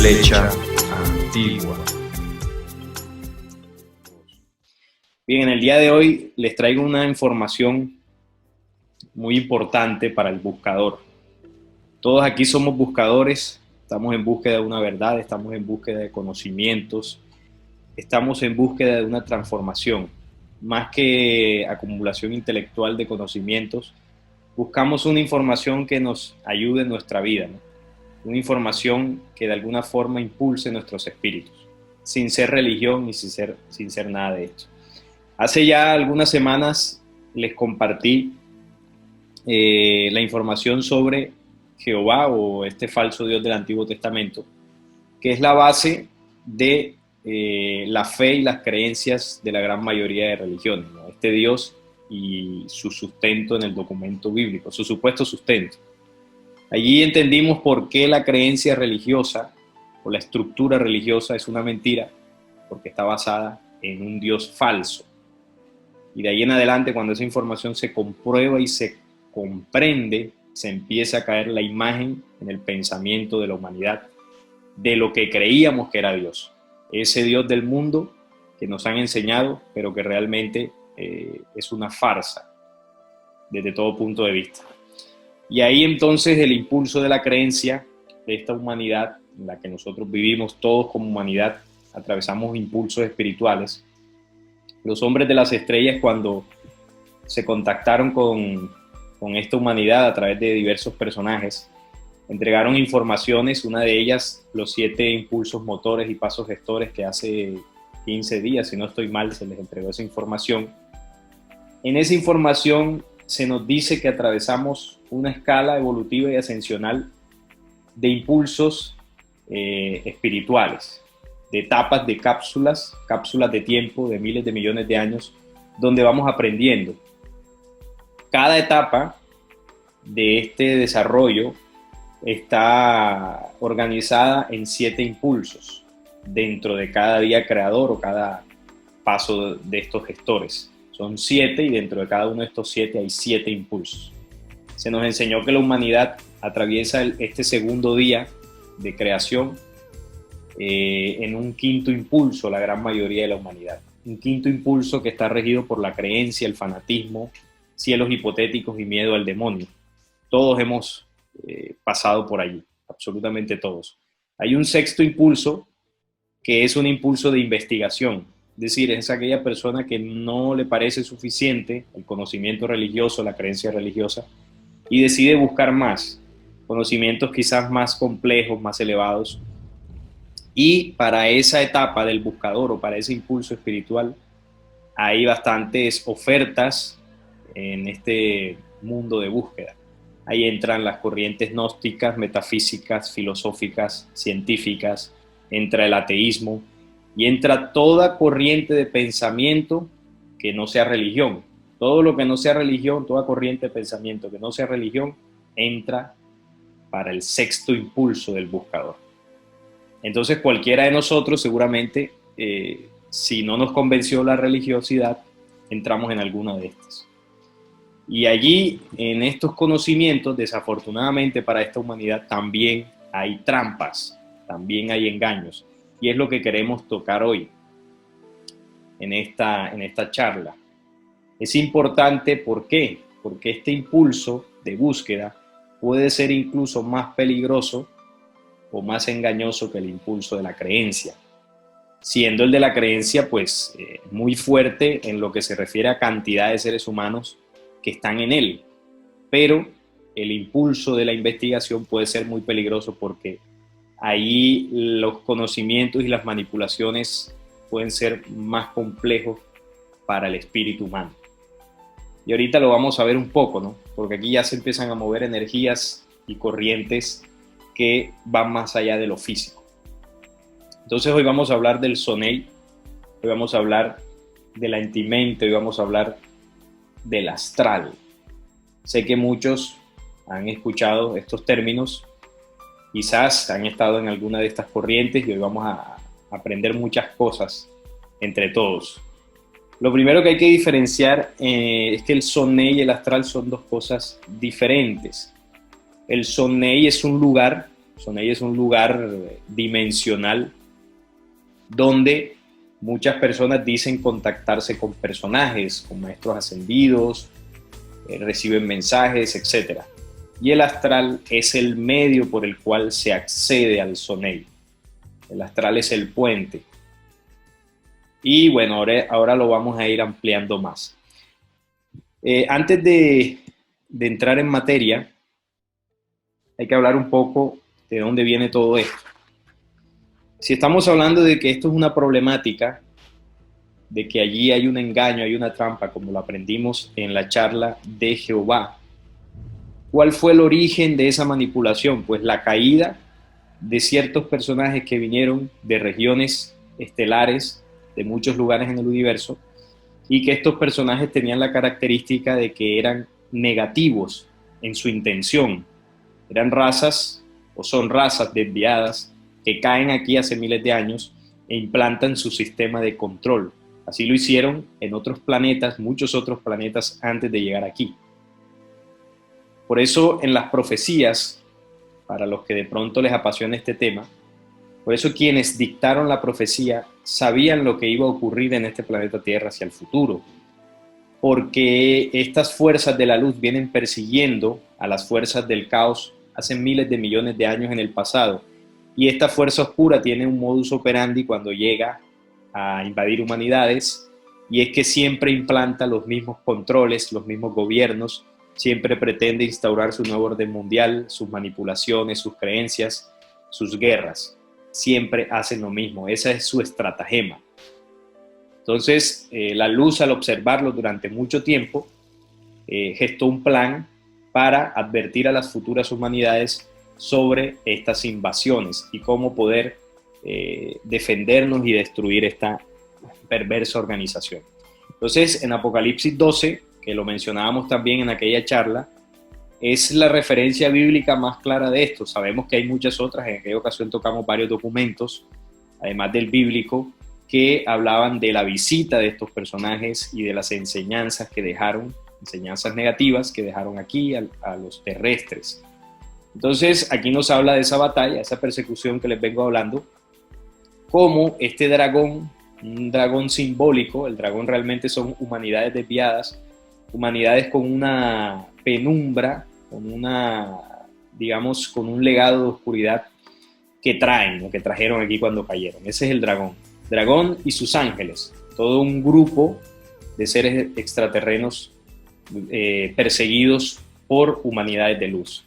Flecha Antigua. Bien, en el día de hoy les traigo una información muy importante para el buscador. Todos aquí somos buscadores, estamos en búsqueda de una verdad, estamos en búsqueda de conocimientos, estamos en búsqueda de una transformación. Más que acumulación intelectual de conocimientos, buscamos una información que nos ayude en nuestra vida, ¿no? Una información que de alguna forma impulse nuestros espíritus, sin ser religión y sin ser nada de esto. Hace ya algunas semanas les compartí la información sobre Jehová o este falso Dios del Antiguo Testamento, que es la base de la fe y las creencias de la gran mayoría de religiones, ¿no? Este Dios y su sustento en el documento bíblico, su supuesto sustento. Allí entendimos por qué la creencia religiosa o la estructura religiosa es una mentira, porque está basada en un Dios falso. Y de ahí en adelante, cuando esa información se comprueba y se comprende, se empieza a caer la imagen en el pensamiento de la humanidad de lo que creíamos que era Dios. Ese Dios del mundo que nos han enseñado, pero que realmente es una farsa desde todo punto de vista. Y ahí entonces el impulso de la creencia de esta humanidad en la que nosotros vivimos todos como humanidad, atravesamos impulsos espirituales. Los hombres de las estrellas, cuando se contactaron con esta humanidad a través de diversos personajes, entregaron informaciones, una de ellas los 7 impulsos motores y pasos gestores que hace 15 días, si no estoy mal, se les entregó esa información. En esa información se nos dice que atravesamos una escala evolutiva y ascensional de impulsos espirituales, de etapas de cápsulas de tiempo de miles de millones de años, donde vamos aprendiendo. Cada etapa de este desarrollo está organizada en 7 impulsos dentro de cada día creador o cada paso de estos gestores. Son 7 y dentro de cada uno de estos 7 hay 7 impulsos. Se nos enseñó que la humanidad atraviesa este segundo día de creación en un 5.º impulso, la gran mayoría de la humanidad. Un 5.º impulso que está regido por la creencia, el fanatismo, cielos hipotéticos y miedo al demonio. Todos hemos pasado por allí, absolutamente todos. Hay un 6.º impulso que es un impulso de investigación, es decir, es aquella persona que no le parece suficiente el conocimiento religioso, la creencia religiosa, y decide buscar más, conocimientos quizás más complejos, más elevados. Y para esa etapa del buscador o para ese impulso espiritual hay bastantes ofertas en este mundo de búsqueda. Ahí entran las corrientes gnósticas, metafísicas, filosóficas, científicas, entra el ateísmo y entra toda corriente de pensamiento que no sea religión. Todo lo que no sea religión, toda corriente de pensamiento que no sea religión, entra para el 6.º impulso del buscador. Entonces cualquiera de nosotros seguramente, si no nos convenció la religiosidad, entramos en alguna de estas. Y allí, en estos conocimientos, desafortunadamente para esta humanidad, también hay trampas, también hay engaños. Y es lo que queremos tocar hoy, en esta charla. Es importante, ¿por qué? Porque este impulso de búsqueda puede ser incluso más peligroso o más engañoso que el impulso de la creencia. Siendo el de la creencia, pues, muy fuerte en lo que se refiere a cantidad de seres humanos que están en él. Pero el impulso de la investigación puede ser muy peligroso porque ahí los conocimientos y las manipulaciones pueden ser más complejos para el espíritu humano. Y ahorita lo vamos a ver un poco, ¿no? Porque aquí ya se empiezan a mover energías y corrientes que van más allá de lo físico. Entonces hoy vamos a hablar del Sonei, hoy vamos a hablar de la entimente, hoy vamos a hablar del astral. Sé que muchos han escuchado estos términos, quizás han estado en alguna de estas corrientes y hoy vamos a aprender muchas cosas entre todos. Lo primero que hay que diferenciar es que el Sonei y el astral son dos cosas diferentes. El Sonei es un lugar Sonei es un lugar dimensional donde muchas personas dicen contactarse con personajes, con maestros ascendidos, reciben mensajes, etc. Y el astral es el medio por el cual se accede al Sonei. El astral es el puente. Y bueno, ahora lo vamos a ir ampliando más. Antes de entrar en materia, hay que hablar un poco de dónde viene todo esto. Si estamos hablando de que esto es una problemática, de que allí hay un engaño, hay una trampa, como lo aprendimos en la charla de Jehová, ¿cuál fue el origen de esa manipulación? Pues la caída de ciertos personajes que vinieron de regiones estelares, de muchos lugares en el universo, y que estos personajes tenían la característica de que eran negativos en su intención. Eran razas, o son razas desviadas, que caen aquí hace miles de años e implantan su sistema de control. Así lo hicieron en otros planetas, muchos otros planetas antes de llegar aquí. Por eso en las profecías, para los que de pronto les apasiona este tema, por eso quienes dictaron la profecía sabían lo que iba a ocurrir en este planeta Tierra hacia el futuro, porque estas fuerzas de la luz vienen persiguiendo a las fuerzas del caos hace miles de millones de años en el pasado, y esta fuerza oscura tiene un modus operandi cuando llega a invadir humanidades, y es que siempre implanta los mismos controles, los mismos gobiernos, siempre pretende instaurar su nuevo orden mundial, sus manipulaciones, sus creencias, sus guerras. Siempre hacen lo mismo, esa es su estratagema. Entonces, la luz, al observarlo durante mucho tiempo, gestó un plan para advertir a las futuras humanidades sobre estas invasiones y cómo poder defendernos y destruir esta perversa organización. Entonces, en Apocalipsis 12, que lo mencionábamos también en aquella charla, es la referencia bíblica más clara de esto. Sabemos que hay muchas otras, en aquella ocasión tocamos varios documentos, además del bíblico, que hablaban de la visita de estos personajes y de las enseñanzas que dejaron, enseñanzas negativas que dejaron aquí a los terrestres. Entonces, aquí nos habla de esa batalla, esa persecución que les vengo hablando, como este dragón, un dragón simbólico, el dragón realmente son humanidades desviadas, humanidades con una penumbra, con una, digamos, con un legado de oscuridad que traen, o que trajeron aquí cuando cayeron. Ese es el dragón. Dragón y sus ángeles, todo un grupo de seres extraterrenos perseguidos por humanidades de luz.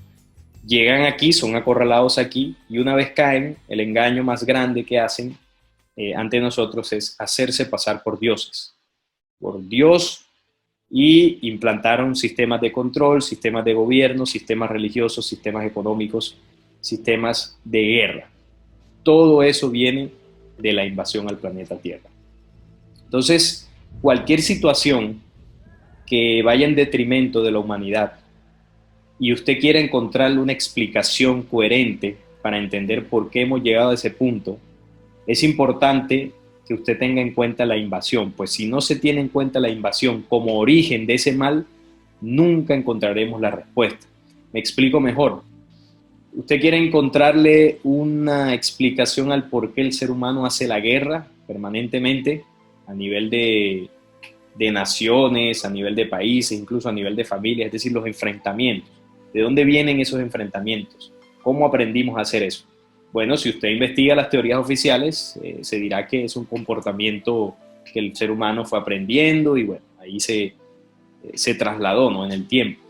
Llegan aquí, son acorralados aquí, y una vez caen, el engaño más grande que hacen ante nosotros es hacerse pasar por dioses, por Dios, y implantaron sistemas de control, sistemas de gobierno, sistemas religiosos, sistemas económicos, sistemas de guerra. Todo eso viene de la invasión al planeta Tierra. Entonces, cualquier situación que vaya en detrimento de la humanidad y usted quiera encontrarle una explicación coherente para entender por qué hemos llegado a ese punto, es importante que usted tenga en cuenta la invasión, pues si no se tiene en cuenta la invasión como origen de ese mal, nunca encontraremos la respuesta. Me explico mejor. Usted quiere encontrarle una explicación al por qué el ser humano hace la guerra permanentemente a nivel de naciones, a nivel de países, incluso a nivel de familias, es decir, los enfrentamientos. ¿De dónde vienen esos enfrentamientos? ¿Cómo aprendimos a hacer eso? Bueno, si usted investiga las teorías oficiales, se dirá que es un comportamiento que el ser humano fue aprendiendo y bueno, ahí se trasladó, ¿no?, en el tiempo.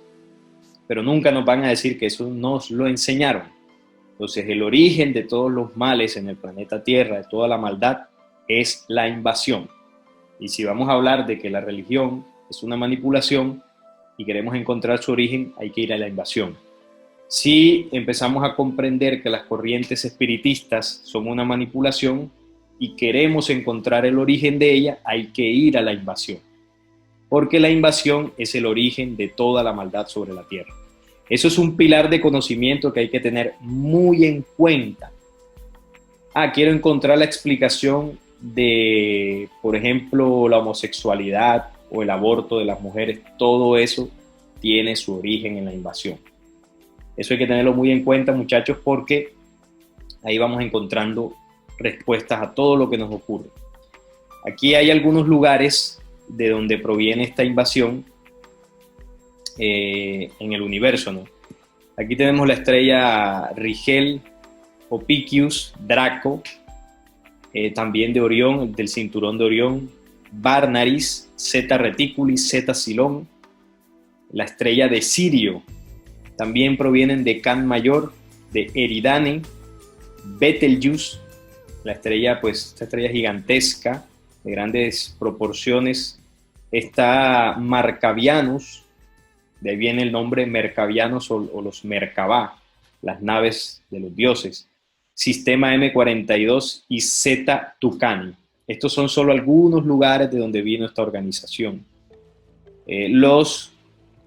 Pero nunca nos van a decir que eso nos lo enseñaron. Entonces, el origen de todos los males en el planeta Tierra, de toda la maldad, es la invasión. Y si vamos a hablar de que la religión es una manipulación y queremos encontrar su origen, hay que ir a la invasión. Si empezamos a comprender que las corrientes espiritistas son una manipulación y queremos encontrar el origen de ella, hay que ir a la invasión. Porque la invasión es el origen de toda la maldad sobre la tierra. Eso es un pilar de conocimiento que hay que tener muy en cuenta. Quiero encontrar la explicación de, por ejemplo, la homosexualidad o el aborto de las mujeres. Todo eso tiene su origen en la invasión. Eso hay que tenerlo muy en cuenta, muchachos, porque Ahí vamos encontrando respuestas a todo lo que nos ocurre. Aquí hay algunos lugares de donde proviene esta invasión en el universo, ¿no? Aquí tenemos la estrella Rigel, Ophiuchus, Draco, también de Orión, del cinturón de Orión, Barnaris, Zeta Reticuli, Zeta Silón, la estrella de Sirio. También provienen de Can Mayor, de Eridane, Betelgeuse, la estrella, pues, esta estrella gigantesca, de grandes proporciones. Está Marcavianus, de ahí viene el nombre Mercavianos o los Merkabah, las naves de los dioses. Sistema M42 y Zeta Tucani. Estos son solo algunos lugares de donde vino esta organización. Los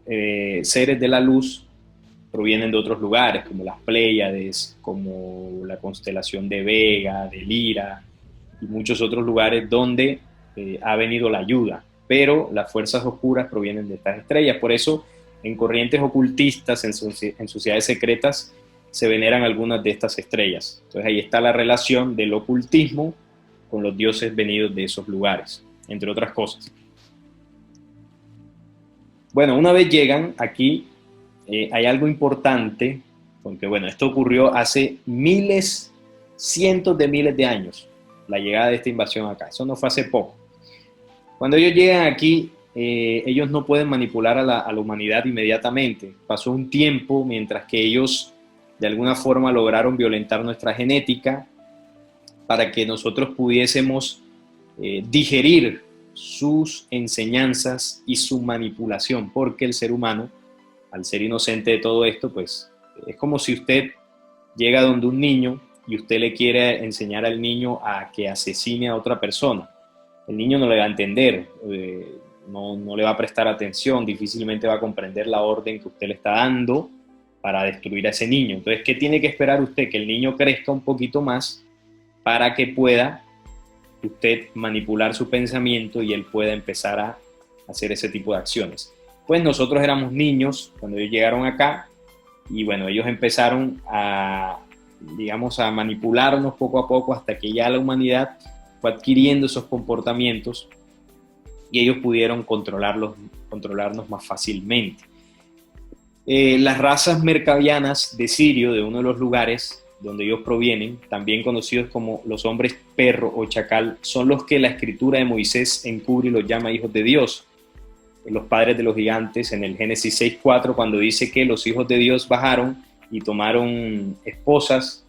seres de la luz provienen de otros lugares, como las Pléyades, como la constelación de Vega, de Lira, y muchos otros lugares donde ha venido la ayuda. Pero las fuerzas oscuras provienen de estas estrellas. Por eso, en corrientes ocultistas, en sociedades secretas, se veneran algunas de estas estrellas. Entonces ahí está la relación del ocultismo con los dioses venidos de esos lugares, entre otras cosas. Bueno, una vez llegan aquí, hay algo importante, porque bueno, esto ocurrió hace miles, cientos de miles de años, la llegada de esta invasión acá. Eso no fue hace poco. Cuando ellos llegan aquí, ellos no pueden manipular a la humanidad inmediatamente. Pasó un tiempo mientras que ellos de alguna forma lograron violentar nuestra genética para que nosotros pudiésemos digerir sus enseñanzas y su manipulación, porque el ser humano, al ser inocente de todo esto, pues es como si usted llega donde un niño y usted le quiere enseñar al niño a que asesine a otra persona. El niño no le va a entender, no le va a prestar atención, difícilmente va a comprender la orden que usted le está dando para destruir a ese niño. Entonces, ¿qué tiene que esperar usted? Que el niño crezca un poquito más para que pueda usted manipular su pensamiento y él pueda empezar a hacer ese tipo de acciones. Pues nosotros éramos niños cuando ellos llegaron acá y bueno, ellos empezaron a, digamos, a manipularnos poco a poco hasta que ya la humanidad fue adquiriendo esos comportamientos y ellos pudieron controlarnos más fácilmente. Las razas mercavianas de Sirio, de uno de los lugares donde ellos provienen, también conocidos como los hombres perro o chacal, son los que la escritura de Moisés encubre y los llama hijos de Dios, los padres de los gigantes, en el Génesis 6:4, cuando dice que los hijos de Dios bajaron y tomaron esposas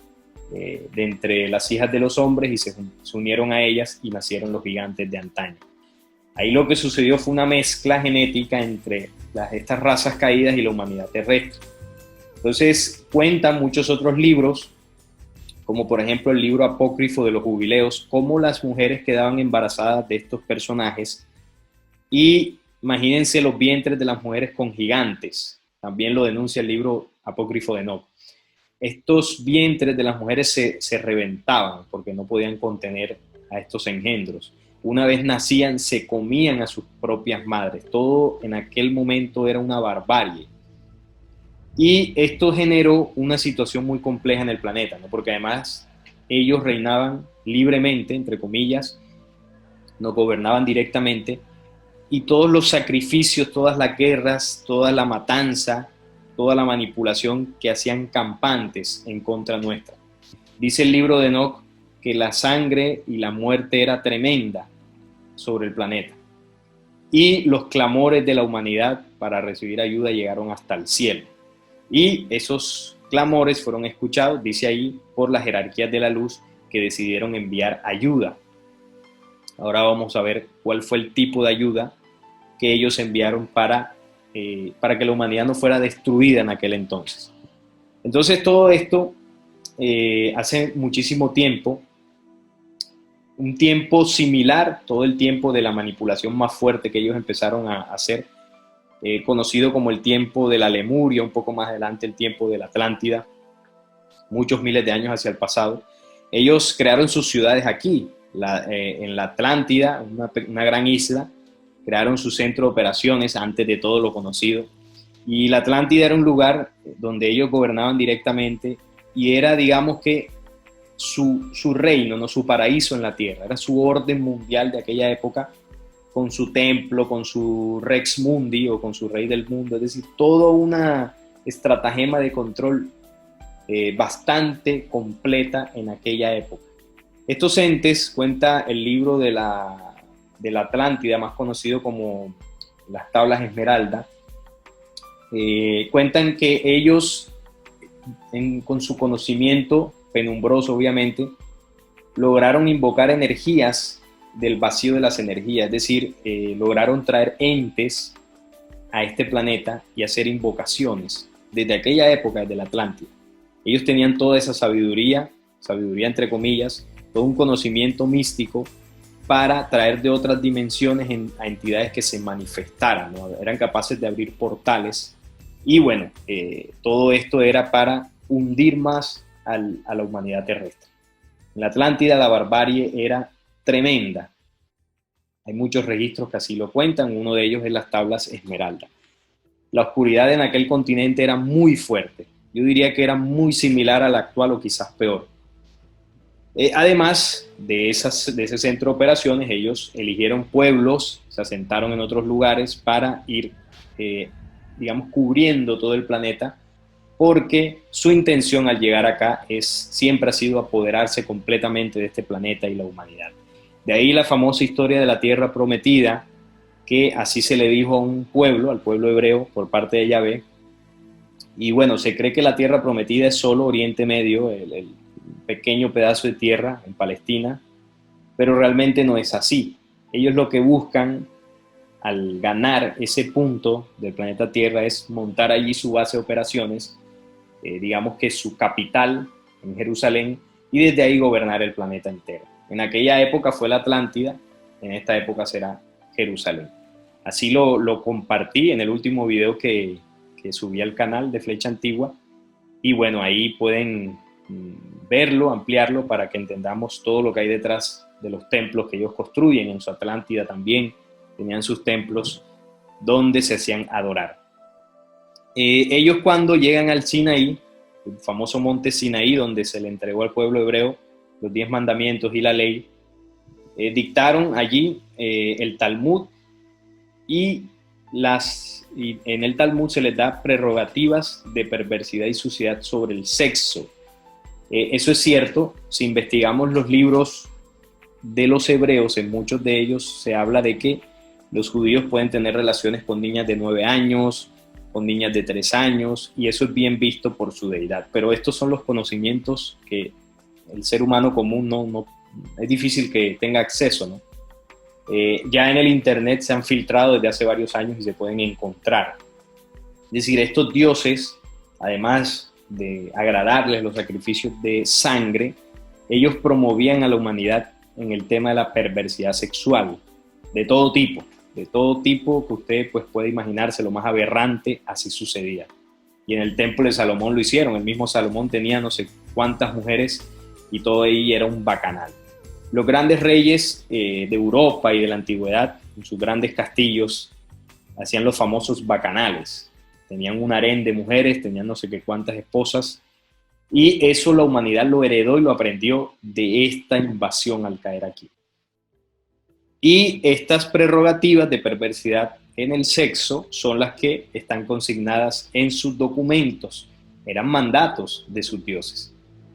de entre las hijas de los hombres y se unieron a ellas y nacieron los gigantes de antaño. Ahí lo que sucedió fue una mezcla genética entre estas razas caídas y la humanidad terrestre. Entonces cuentan muchos otros libros, como por ejemplo el libro apócrifo de los Jubileos, cómo las mujeres quedaban embarazadas de estos personajes. Y imagínense los vientres de las mujeres con gigantes. También lo denuncia el libro apócrifo de Enoc. Estos vientres de las mujeres se reventaban porque no podían contener a estos engendros. Una vez nacían, se comían a sus propias madres. Todo en aquel momento era una barbarie. Y esto generó una situación muy compleja en el planeta, ¿no? Porque además ellos reinaban libremente, entre comillas, nos gobernaban directamente, y todos los sacrificios, todas las guerras, toda la matanza, toda la manipulación que hacían campantes en contra nuestra. Dice el libro de Enoc que la sangre y la muerte era tremenda sobre el planeta. Y los clamores de la humanidad para recibir ayuda llegaron hasta el cielo. Y esos clamores fueron escuchados, dice ahí, por las jerarquías de la luz que decidieron enviar ayuda. Ahora vamos a ver cuál fue el tipo de ayuda que ellos enviaron para que la humanidad no fuera destruida en aquel entonces. Entonces todo esto hace muchísimo tiempo, un tiempo similar, todo el tiempo de la manipulación más fuerte que ellos empezaron a hacer, conocido como el tiempo de la Lemuria, un poco más adelante el tiempo de la Atlántida, muchos miles de años hacia el pasado. Ellos crearon sus ciudades aquí, en la Atlántida, una gran isla, crearon su centro de operaciones antes de todo lo conocido. Y la Atlántida era un lugar donde ellos gobernaban directamente y era, digamos que, su reino, ¿no? Su paraíso en la tierra, era su orden mundial de aquella época, con su templo, con su Rex Mundi o con su rey del mundo, es decir, toda una estratagema de control bastante completa en aquella época. Estos entes, cuenta el libro de la Atlántida, más conocido como las Tablas Esmeralda, cuentan que ellos, con su conocimiento penumbroso obviamente, lograron invocar energías del vacío de las energías, es decir, lograron traer entes a este planeta y hacer invocaciones desde aquella época, desde la Atlántida. Ellos tenían toda esa sabiduría entre comillas, todo un conocimiento místico para traer de otras dimensiones a entidades que se manifestaran, ¿no? Eran capaces de abrir portales y bueno, todo esto era para hundir más a la humanidad terrestre. En la Atlántida la barbarie era tremenda. Hay muchos registros que así lo cuentan, uno de ellos es las Tablas Esmeralda. La oscuridad en aquel continente era muy fuerte. Yo diría que era muy similar a la actual o quizás peor. Además de ese centro de operaciones, ellos eligieron pueblos, se asentaron en otros lugares para ir, digamos, cubriendo todo el planeta, porque su intención al llegar acá siempre ha sido apoderarse completamente de este planeta y la humanidad. De ahí la famosa historia de la Tierra Prometida, que así se le dijo a un pueblo, al pueblo hebreo, por parte de Yahvé. Y bueno, se cree que la Tierra Prometida es solo Oriente Medio, el pequeño pedazo de tierra en Palestina, pero realmente no es así. Ellos lo que buscan al ganar ese punto del planeta Tierra es montar allí su base de operaciones, digamos que su capital en Jerusalén, y desde ahí gobernar el planeta entero. En aquella época fue la Atlántida, en esta época será Jerusalén. Así lo compartí en el último video que subí al canal de Flecha Antigua, y bueno, ahí pueden verlo, ampliarlo para que entendamos todo lo que hay detrás de los templos que ellos construyen. En su Atlántida también tenían sus templos donde se hacían adorar. Ellos cuando llegan al Sinaí, el famoso monte Sinaí, donde se le entregó al pueblo hebreo los 10 mandamientos y la ley, dictaron allí el Talmud, y en el Talmud se les da prerrogativas de perversidad y suciedad sobre el sexo. Eso es cierto. Si investigamos los libros de los hebreos, en muchos de ellos se habla de que los judíos pueden tener relaciones con niñas de 9 años, con niñas de 3 años, y eso es bien visto por su deidad. Pero estos son los conocimientos que el ser humano común no es difícil que tenga acceso, ¿no? Ya en el internet se han filtrado desde hace varios años y se pueden encontrar. Es decir, estos dioses, además de agradarles los sacrificios de sangre, ellos promovían a la humanidad en el tema de la perversidad sexual, de todo tipo que usted pues, puede imaginarse, lo más aberrante, así sucedía. Y en el templo de Salomón lo hicieron. El mismo Salomón tenía no sé cuántas mujeres y todo ahí era un bacanal. Los grandes reyes de Europa y de la antigüedad, en sus grandes castillos, hacían los famosos bacanales. Tenían un harén de mujeres, tenían no sé qué cuántas esposas, y eso la humanidad lo heredó y lo aprendió de esta invasión al caer aquí. Y estas prerrogativas de perversidad en el sexo son las que están consignadas en sus documentos, eran mandatos de sus dioses.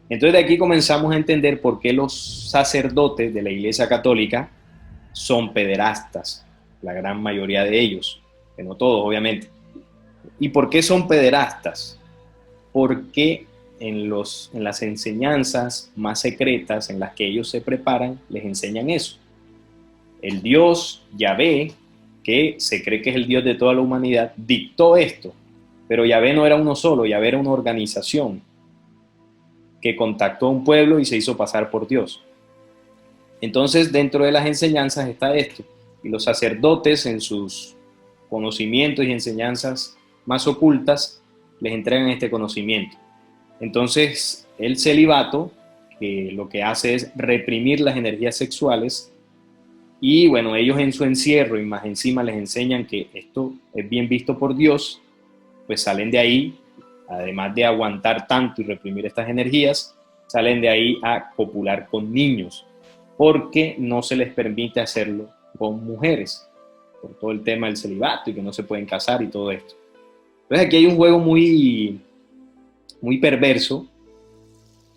Entonces de aquí comenzamos a entender por qué los sacerdotes de la Iglesia Católica son pederastas, la gran mayoría de ellos, que no todos obviamente. ¿Y por qué son pederastas? Porque en las enseñanzas más secretas en las que ellos se preparan, les enseñan eso. El Dios Yahvé, que se cree que es el Dios de toda la humanidad, dictó esto, pero Yahvé no era uno solo, Yahvé era una organización que contactó a un pueblo y se hizo pasar por Dios. Entonces, dentro de las enseñanzas está esto, y los sacerdotes en sus conocimientos y enseñanzas más ocultas les entregan este conocimiento. Entonces, el celibato, que lo que hace es reprimir las energías sexuales, y bueno, ellos en su encierro y más encima les enseñan que esto es bien visto por Dios, pues salen de ahí, además de aguantar tanto y reprimir estas energías, salen de ahí a copular con niños, porque no se les permite hacerlo con mujeres, por todo el tema del celibato y que no se pueden casar y todo esto. Entonces aquí hay un juego muy, muy perverso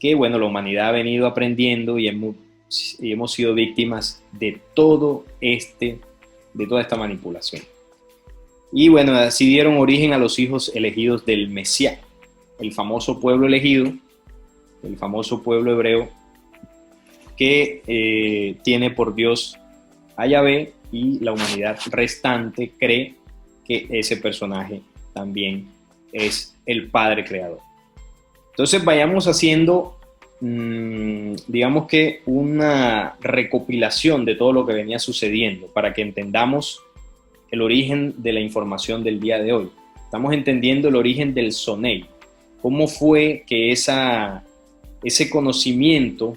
que, bueno, la humanidad ha venido aprendiendo y hemos sido víctimas de de toda esta manipulación. Y bueno, así dieron origen a los hijos elegidos del Mesías, el famoso pueblo elegido, el famoso pueblo hebreo que tiene por Dios a Yahvé, y la humanidad restante cree que ese personaje también es el Padre Creador. Entonces vayamos haciendo, digamos que una recopilación de todo lo que venía sucediendo para que entendamos el origen de la información del día de hoy. Estamos entendiendo el origen del Sonei, cómo fue que ese conocimiento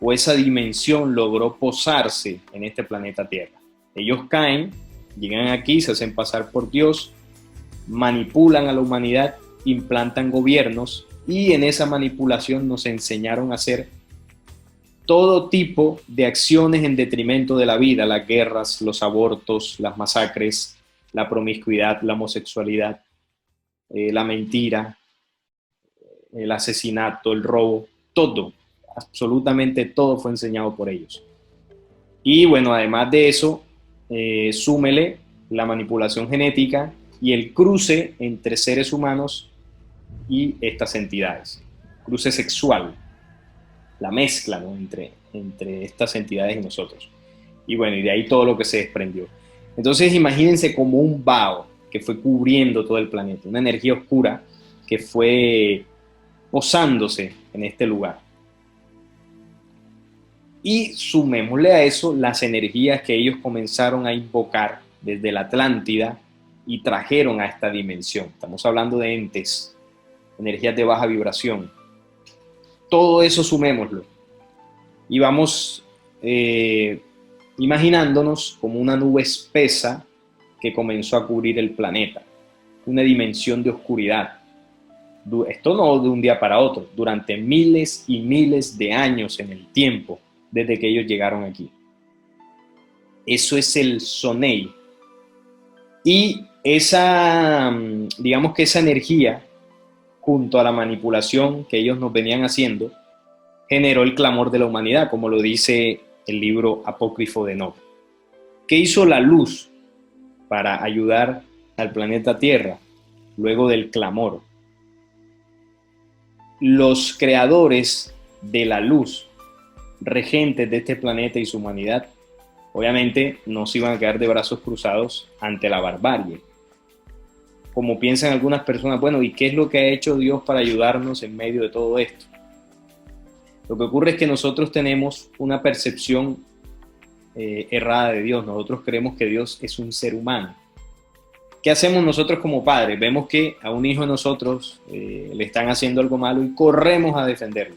o esa dimensión logró posarse en este planeta Tierra. Ellos caen, llegan aquí, se hacen pasar por Dios, manipulan a la humanidad, implantan gobiernos, y en esa manipulación nos enseñaron a hacer todo tipo de acciones en detrimento de la vida: las guerras, los abortos, las masacres, la promiscuidad, la homosexualidad, la mentira, el asesinato, el robo, todo, absolutamente todo fue enseñado por ellos. Y bueno, además de eso, súmele la manipulación genética y el cruce entre seres humanos y estas entidades, cruce sexual, la mezcla, ¿no?, entre estas entidades y nosotros. Y bueno, y de ahí todo lo que se desprendió. Entonces imagínense como un vaho que fue cubriendo todo el planeta, una energía oscura que fue posándose en este lugar. Y sumémosle a eso las energías que ellos comenzaron a invocar desde la Atlántida y trajeron a esta dimensión. Estamos hablando de entes, energías de baja vibración. Todo eso sumémoslo y vamos imaginándonos como una nube espesa que comenzó a cubrir el planeta, una dimensión de oscuridad. Esto no de un día para otro, durante miles y miles de años en el tiempo, desde que ellos llegaron aquí. Eso es el Sonei. Y digamos que esa energía, junto a la manipulación que ellos nos venían haciendo, generó el clamor de la humanidad, como lo dice el libro apócrifo de Enoc. ¿Qué hizo la luz para ayudar al planeta Tierra luego del clamor? Los creadores de la luz, regentes de este planeta y su humanidad, obviamente no se iban a quedar de brazos cruzados ante la barbarie. Como piensan algunas personas, bueno, ¿y qué es lo que ha hecho Dios para ayudarnos en medio de todo esto? Lo que ocurre es que nosotros tenemos una percepción errada de Dios. Nosotros creemos que Dios es un ser humano. ¿Qué hacemos nosotros como padres? Vemos que a un hijo de nosotros le están haciendo algo malo y corremos a defenderlo.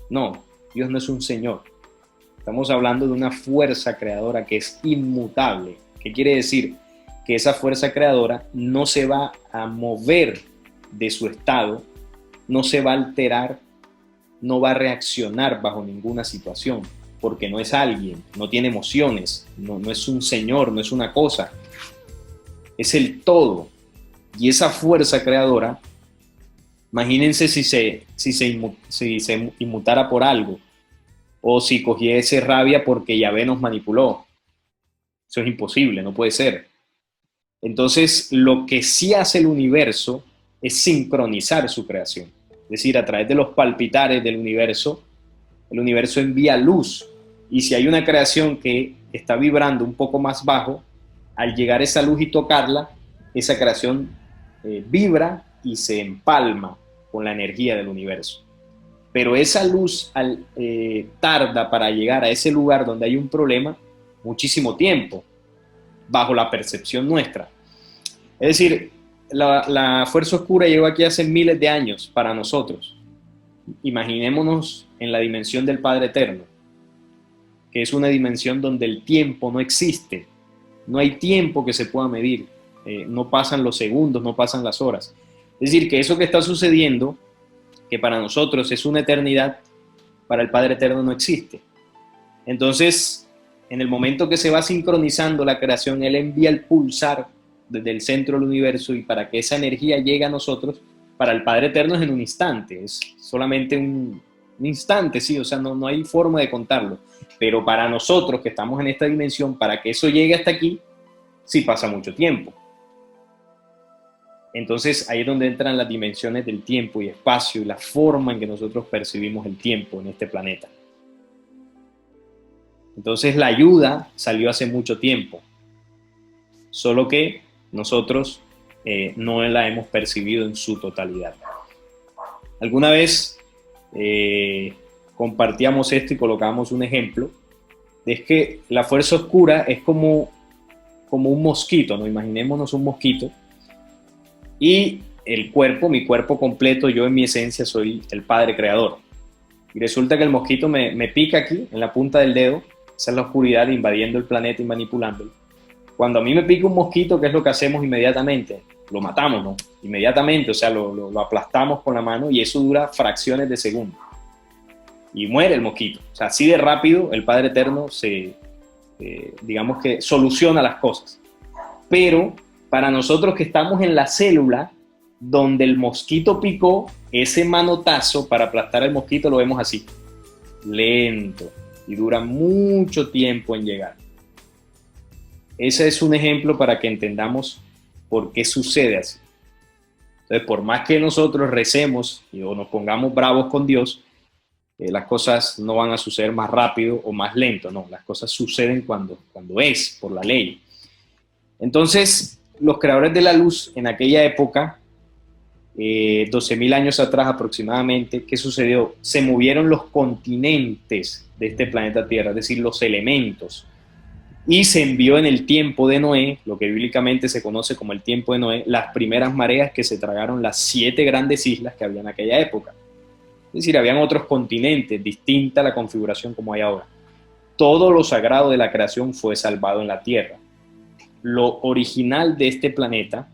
No, Dios no es un señor. Estamos hablando de una fuerza creadora que es inmutable. ¿Qué quiere decir? Que esa fuerza creadora no se va a mover de su estado, no se va a alterar, no va a reaccionar bajo ninguna situación, porque no es alguien, no tiene emociones, no es un señor, no es una cosa, es el todo. Y esa fuerza creadora, imagínense si se inmutara por algo, o si cogiese rabia porque Yahvé nos manipuló. Eso es imposible, no puede ser. Entonces, lo que sí hace el universo es sincronizar su creación. Es decir, a través de los palpitares del universo, el universo envía luz. Y si hay una creación que está vibrando un poco más bajo, al llegar esa luz y tocarla, esa creación vibra y se empalma con la energía del universo. Pero esa luz tarda para llegar a ese lugar donde hay un problema muchísimo tiempo, bajo la percepción nuestra. Es decir, la fuerza oscura llegó aquí hace miles de años para nosotros. Imaginémonos en la dimensión del Padre Eterno, que es una dimensión donde el tiempo no existe. No hay tiempo que se pueda medir. No pasan los segundos, no pasan las horas. Es decir, que eso que está sucediendo que para nosotros es una eternidad, para el Padre Eterno no existe. Entonces, en el momento que se va sincronizando la creación, Él envía el pulsar desde el centro del universo, y para que esa energía llegue a nosotros, para el Padre Eterno es en un instante, es solamente un instante, sí, o sea, no hay forma de contarlo. Pero para nosotros que estamos en esta dimensión, para que eso llegue hasta aquí, sí pasa mucho tiempo. Entonces ahí es donde entran las dimensiones del tiempo y espacio y la forma en que nosotros percibimos el tiempo en este planeta. Entonces la ayuda salió hace mucho tiempo, solo que nosotros no la hemos percibido en su totalidad. Alguna vez compartíamos esto y colocamos un ejemplo, es que la fuerza oscura es como un mosquito, ¿no? Imaginémonos un mosquito, y el cuerpo, mi cuerpo completo, yo en mi esencia soy el Padre Creador. Y resulta que el mosquito me pica aquí, en la punta del dedo, esa es la oscuridad invadiendo el planeta y manipulándolo. Cuando a mí me pica un mosquito, ¿qué es lo que hacemos inmediatamente? Lo matamos, ¿no? Inmediatamente, o sea, lo aplastamos con la mano, y eso dura fracciones de segundo. Y muere el mosquito. O sea, así de rápido el Padre Eterno digamos que soluciona las cosas. Pero para nosotros que estamos en la célula donde el mosquito picó, ese manotazo para aplastar al mosquito lo vemos así, lento, y dura mucho tiempo en llegar. Ese es un ejemplo para que entendamos por qué sucede así. Entonces, por más que nosotros recemos o nos pongamos bravos con Dios, las cosas no van a suceder más rápido o más lento, no, las cosas suceden cuando es, por la ley. Entonces, los creadores de la luz en aquella época, 12.000 años atrás aproximadamente, ¿qué sucedió? Se movieron los continentes de este planeta Tierra, es decir, los elementos, y se envió en el tiempo de Noé, lo que bíblicamente se conoce como el tiempo de Noé, las primeras mareas que se tragaron las 7 grandes islas que había en aquella época. Es decir, habían otros continentes, distinta a la configuración como hay ahora. Todo lo sagrado de la creación fue salvado en la Tierra. Lo original de este planeta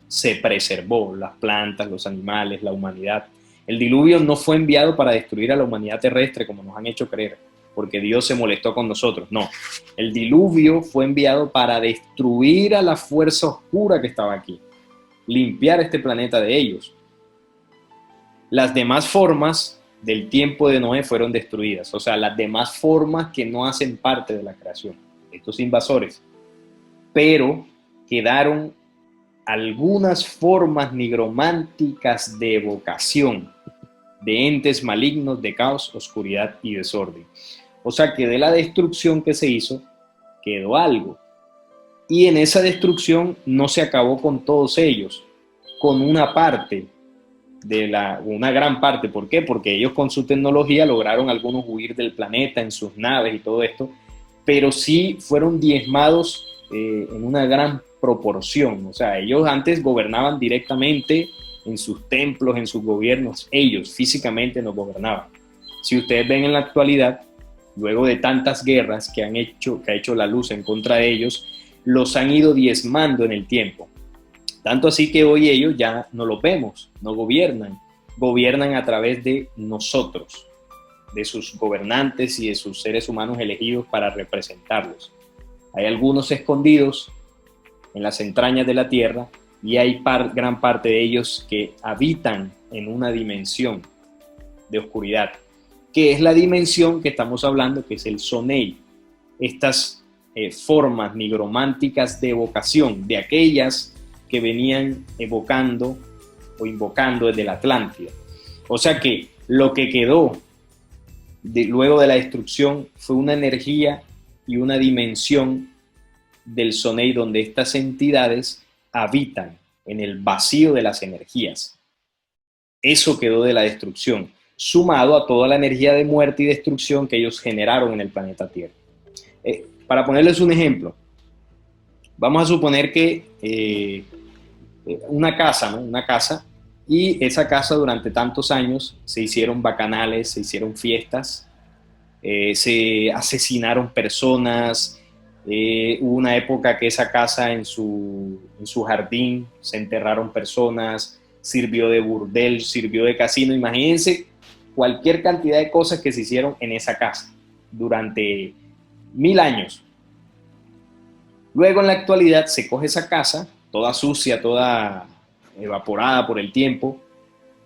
se preservó, las plantas, los animales, la humanidad. El diluvio no fue enviado para destruir a la humanidad terrestre como nos han hecho creer, porque Dios se molestó con nosotros. No, el diluvio fue enviado para destruir a la fuerza oscura que estaba aquí, limpiar este planeta de ellos. Las demás formas del tiempo de Noé fueron destruidas, o sea, las demás formas que no hacen parte de la creación, estos invasores. Pero quedaron algunas formas nigrománticas de evocación de entes malignos, de caos, oscuridad y desorden. O sea que de la destrucción que se hizo, quedó algo. Y en esa destrucción no se acabó con todos ellos, con una parte, una gran parte. ¿Por qué? Porque ellos con su tecnología lograron algunos huir del planeta en sus naves y todo esto, pero sí fueron diezmados en una gran proporción. O sea, ellos antes gobernaban directamente en sus templos, en sus gobiernos, ellos físicamente nos gobernaban. Si ustedes ven en la actualidad, luego de tantas guerras que ha hecho la luz en contra de ellos, los han ido diezmando en el tiempo. Tanto así que hoy ellos ya no los vemos, no gobiernan, gobiernan a través de nosotros, de sus gobernantes y de sus seres humanos elegidos para representarlos. Hay algunos escondidos en las entrañas de la tierra, y hay gran parte de ellos que habitan en una dimensión de oscuridad, que es la dimensión que estamos hablando, que es el Sonei. Estas formas nigrománticas de evocación, de aquellas que venían evocando o invocando desde la Atlántida. O sea que lo que quedó luego de la destrucción fue una energía y una dimensión del Sonei, donde estas entidades habitan en el vacío de las energías. Eso quedó de la destrucción, sumado a toda la energía de muerte y destrucción que ellos generaron en el planeta Tierra. Para ponerles un ejemplo, vamos a suponer que una casa, ¿no? Una casa, y esa casa durante tantos años se hicieron bacanales, se hicieron fiestas, se asesinaron personas. Hubo una época que esa casa en su jardín se enterraron personas, sirvió de burdel, sirvió de casino. Imagínense cualquier cantidad de cosas que se hicieron en esa casa durante 1000 años. Luego en la actualidad se coge esa casa, toda sucia, toda evaporada por el tiempo,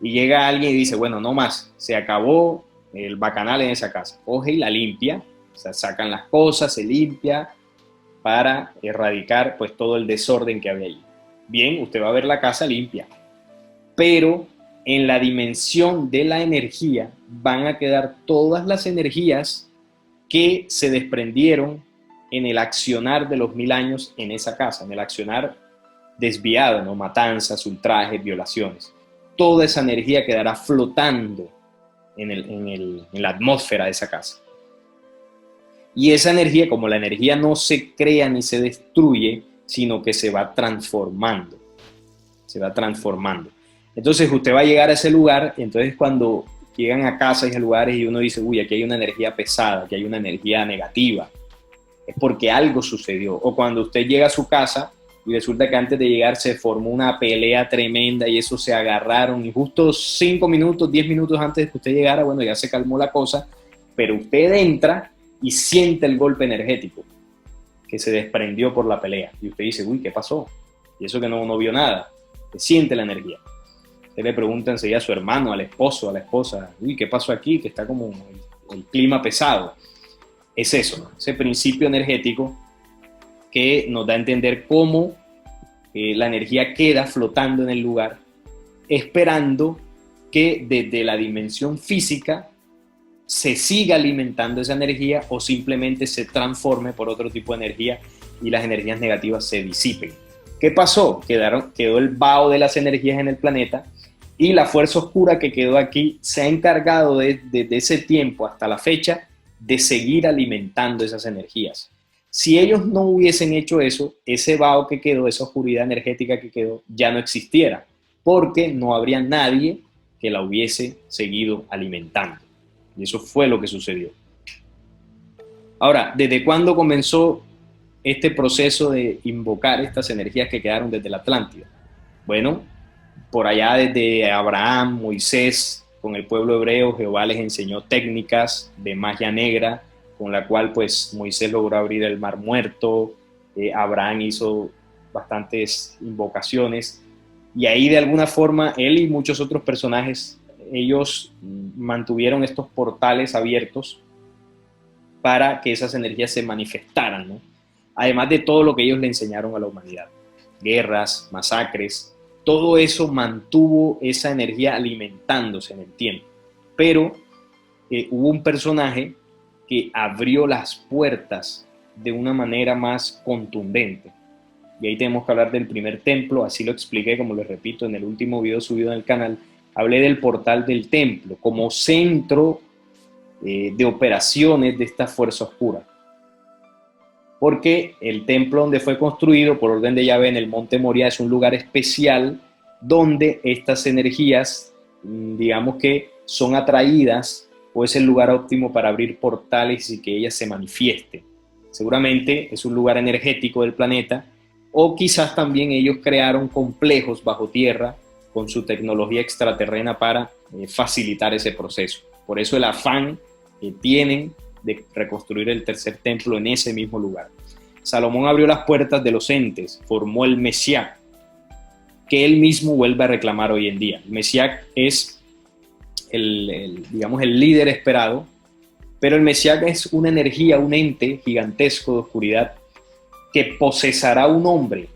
y llega alguien y dice, bueno, no más, se acabó el bacanal en esa casa. Coge y la limpia, o sea, sacan las cosas, se limpia para erradicar pues todo el desorden que había allí. Bien, usted va a ver la casa limpia, pero en la dimensión de la energía van a quedar todas las energías que se desprendieron en el accionar de los 1000 años en esa casa, en el accionar desviado, ¿no? Matanzas, ultrajes, violaciones. Toda esa energía quedará flotando en la atmósfera de esa casa. Y esa energía, como la energía no se crea ni se destruye, sino que se va transformando. Se va transformando. Entonces usted va a llegar a ese lugar, y entonces cuando llegan a casas y a lugares y uno dice, uy, aquí hay una energía pesada, aquí hay una energía negativa, es porque algo sucedió. O cuando usted llega a su casa y resulta que antes de llegar se formó una pelea tremenda y eso se agarraron y justo 5 minutos, 10 minutos antes de que usted llegara, bueno, ya se calmó la cosa, pero usted entra y siente el golpe energético que se desprendió por la pelea. Y usted dice, uy, ¿qué pasó? Y eso que no vio nada. Se siente la energía. Usted le pregunta enseguida a su hermano, al esposo, a la esposa, uy, ¿qué pasó aquí? Que está como el clima pesado. Es eso, ¿no? Ese principio energético que nos da a entender cómo la energía queda flotando en el lugar, esperando que desde la dimensión física se siga alimentando esa energía o simplemente se transforme por otro tipo de energía y las energías negativas se disipen. ¿Qué pasó? Quedó el vaho de las energías en el planeta y la fuerza oscura que quedó aquí se ha encargado desde ese tiempo hasta la fecha de seguir alimentando esas energías. Si ellos no hubiesen hecho eso, ese vaho que quedó, esa oscuridad energética que quedó, ya no existiera, porque no habría nadie que la hubiese seguido alimentando. Y eso fue lo que sucedió. Ahora, ¿desde cuándo comenzó este proceso de invocar estas energías que quedaron desde la Atlántida? Bueno, por allá desde Abraham, Moisés, con el pueblo hebreo, Jehová les enseñó técnicas de magia negra, con la cual pues Moisés logró abrir el mar muerto, Abraham hizo bastantes invocaciones, y ahí de alguna forma él y muchos otros personajes, ellos mantuvieron estos portales abiertos para que esas energías se manifestaran, ¿no? Además de todo lo que ellos le enseñaron a la humanidad, guerras, masacres, todo eso mantuvo esa energía alimentándose en el tiempo. Pero hubo un personaje que abrió las puertas de una manera más contundente. Y ahí tenemos que hablar del primer templo, así lo expliqué, como les repito, en el último video subido en el canal. Hablé del portal del templo como centro de operaciones de esta fuerza oscura. Porque el templo donde fue construido por orden de Yahvé en el monte Moria es un lugar especial donde estas energías, digamos que son atraídas, o es el lugar óptimo para abrir portales y que ellas se manifiesten. Seguramente es un lugar energético del planeta, o quizás también ellos crearon complejos bajo tierra con su tecnología extraterrena para facilitar ese proceso. Por eso el afán que tienen de reconstruir el tercer templo en ese mismo lugar. Salomón abrió las puertas de los entes, formó el Mesías, que él mismo vuelve a reclamar hoy en día. El Mesías es digamos, el líder esperado, pero el Mesías es una energía, un ente gigantesco de oscuridad que posesará un hombre,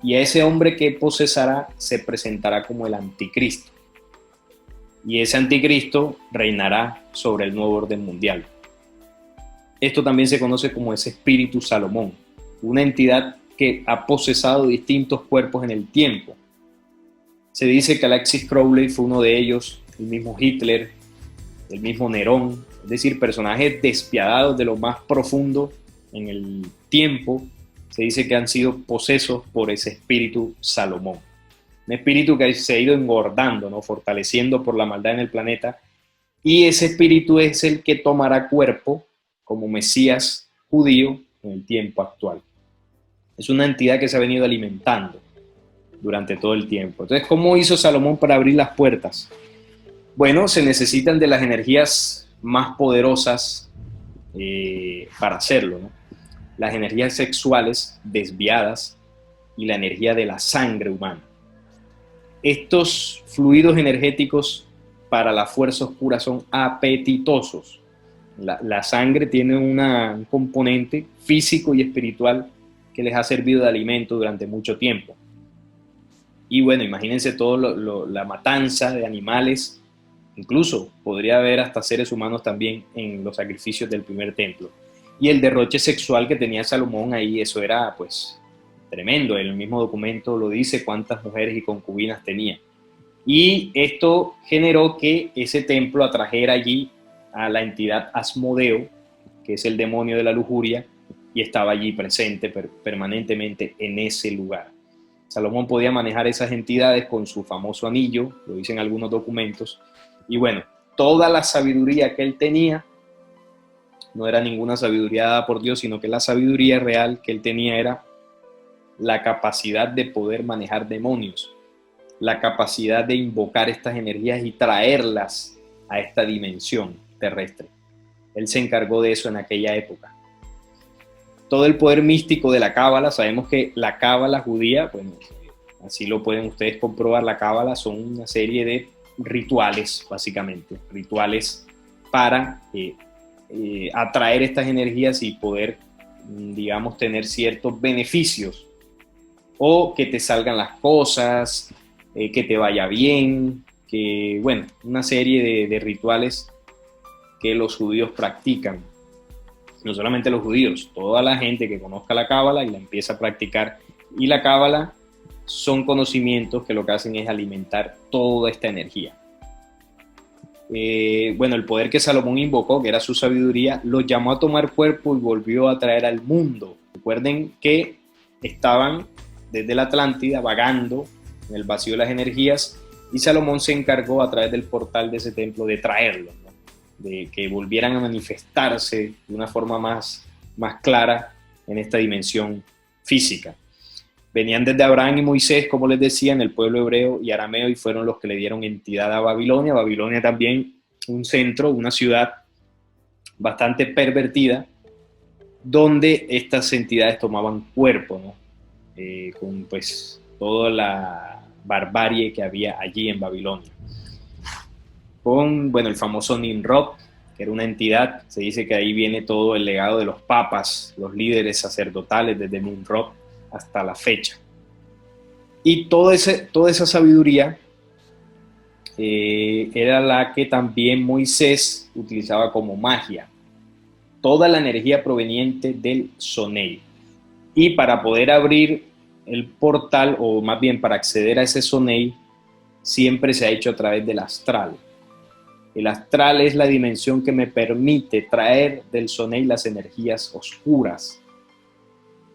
y a ese hombre que posesará se presentará como el anticristo, y ese anticristo reinará sobre el nuevo orden mundial. Esto también se conoce como ese espíritu Salomón, una entidad que ha posesado distintos cuerpos en el tiempo. Se dice que Alexis Crowley fue uno de ellos, el mismo Hitler, el mismo Nerón, es decir, personajes despiadados de lo más profundo en el tiempo. Se dice que han sido posesos por ese espíritu Salomón. Un espíritu que se ha ido engordando, ¿no? Fortaleciendo por la maldad en el planeta, y ese espíritu es el que tomará cuerpo como Mesías judío en el tiempo actual. Es una entidad que se ha venido alimentando. durante todo el tiempo. Entonces, ¿cómo hizo Salomón para abrir las puertas? Bueno, se necesitan de las energías más poderosas para hacerlo, ¿no? Las energías sexuales desviadas y la energía de la sangre humana. Estos fluidos energéticos para la fuerza oscura son apetitosos. La sangre tiene un componente físico y espiritual que les ha servido de alimento durante mucho tiempo. Y bueno, imagínense la matanza de animales, incluso podría haber hasta seres humanos también en los sacrificios del primer templo. Y el derroche sexual que tenía Salomón ahí, eso era pues tremendo. El mismo documento lo dice, cuántas mujeres y concubinas tenía. Y esto generó que ese templo atrajera allí a la entidad Asmodeo, que es el demonio de la lujuria, y estaba allí presente permanentemente en ese lugar. Salomón podía manejar esas entidades con su famoso anillo, lo dicen algunos documentos, y bueno, toda la sabiduría que él tenía, no era ninguna sabiduría dada por Dios, sino que la sabiduría real que él tenía era la capacidad de poder manejar demonios, la capacidad de invocar estas energías y traerlas a esta dimensión terrestre. Él se encargó de eso en aquella época. Todo el poder místico de la cábala, sabemos que la cábala judía, bueno, así lo pueden ustedes comprobar, la cábala son una serie de rituales, básicamente, rituales para atraer estas energías y poder, digamos, tener ciertos beneficios, o que te salgan las cosas, que te vaya bien, que, bueno, una serie de rituales que los judíos practican. No solamente los judíos, toda la gente que conozca la cábala y la empieza a practicar. Y la cábala son conocimientos que lo que hacen es alimentar toda esta energía. Bueno, el poder que Salomón invocó, que era su sabiduría, lo llamó a tomar cuerpo y volvió a traer al mundo. Recuerden que estaban desde la Atlántida vagando en el vacío de las energías, y Salomón se encargó a través del portal de ese templo de traerlos, ¿no? De que volvieran a manifestarse de una forma más clara en esta dimensión física. Venían desde Abraham y Moisés, como les decía, en el pueblo hebreo y arameo, y fueron los que le dieron entidad a Babilonia. Babilonia también un centro, una ciudad bastante pervertida, donde estas entidades tomaban cuerpo, ¿no? Con pues toda la barbarie que había allí en Babilonia. Con, bueno, el famoso Nimrod, que era una entidad, se dice que ahí viene todo el legado de los papas, los líderes sacerdotales desde Nimrod hasta la fecha. Y toda esa sabiduría era la que también Moisés utilizaba como magia. Toda la energía proveniente del Sonei. Y para poder abrir el portal, o más bien para acceder a ese Sonei, siempre se ha hecho a través del astral. El astral es la dimensión que me permite traer del Sonei las energías oscuras.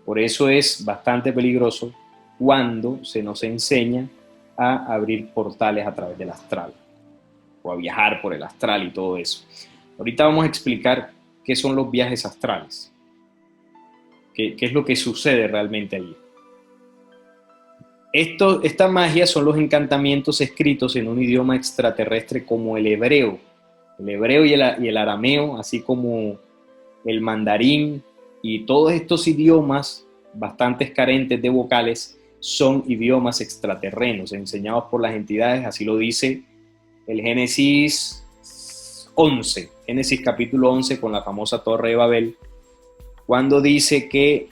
Por eso es bastante peligroso cuando se nos enseña a abrir portales a través del astral, o a viajar por el astral y todo eso. Ahorita vamos a explicar qué son los viajes astrales, qué es lo que sucede realmente allí. Esta magia son los encantamientos escritos en un idioma extraterrestre como el hebreo y el arameo, así como el mandarín, y todos estos idiomas bastante carentes de vocales son idiomas extraterrenos enseñados por las entidades. Así lo dice el Génesis 11, Génesis capítulo 11, con la famosa Torre de Babel, cuando dice que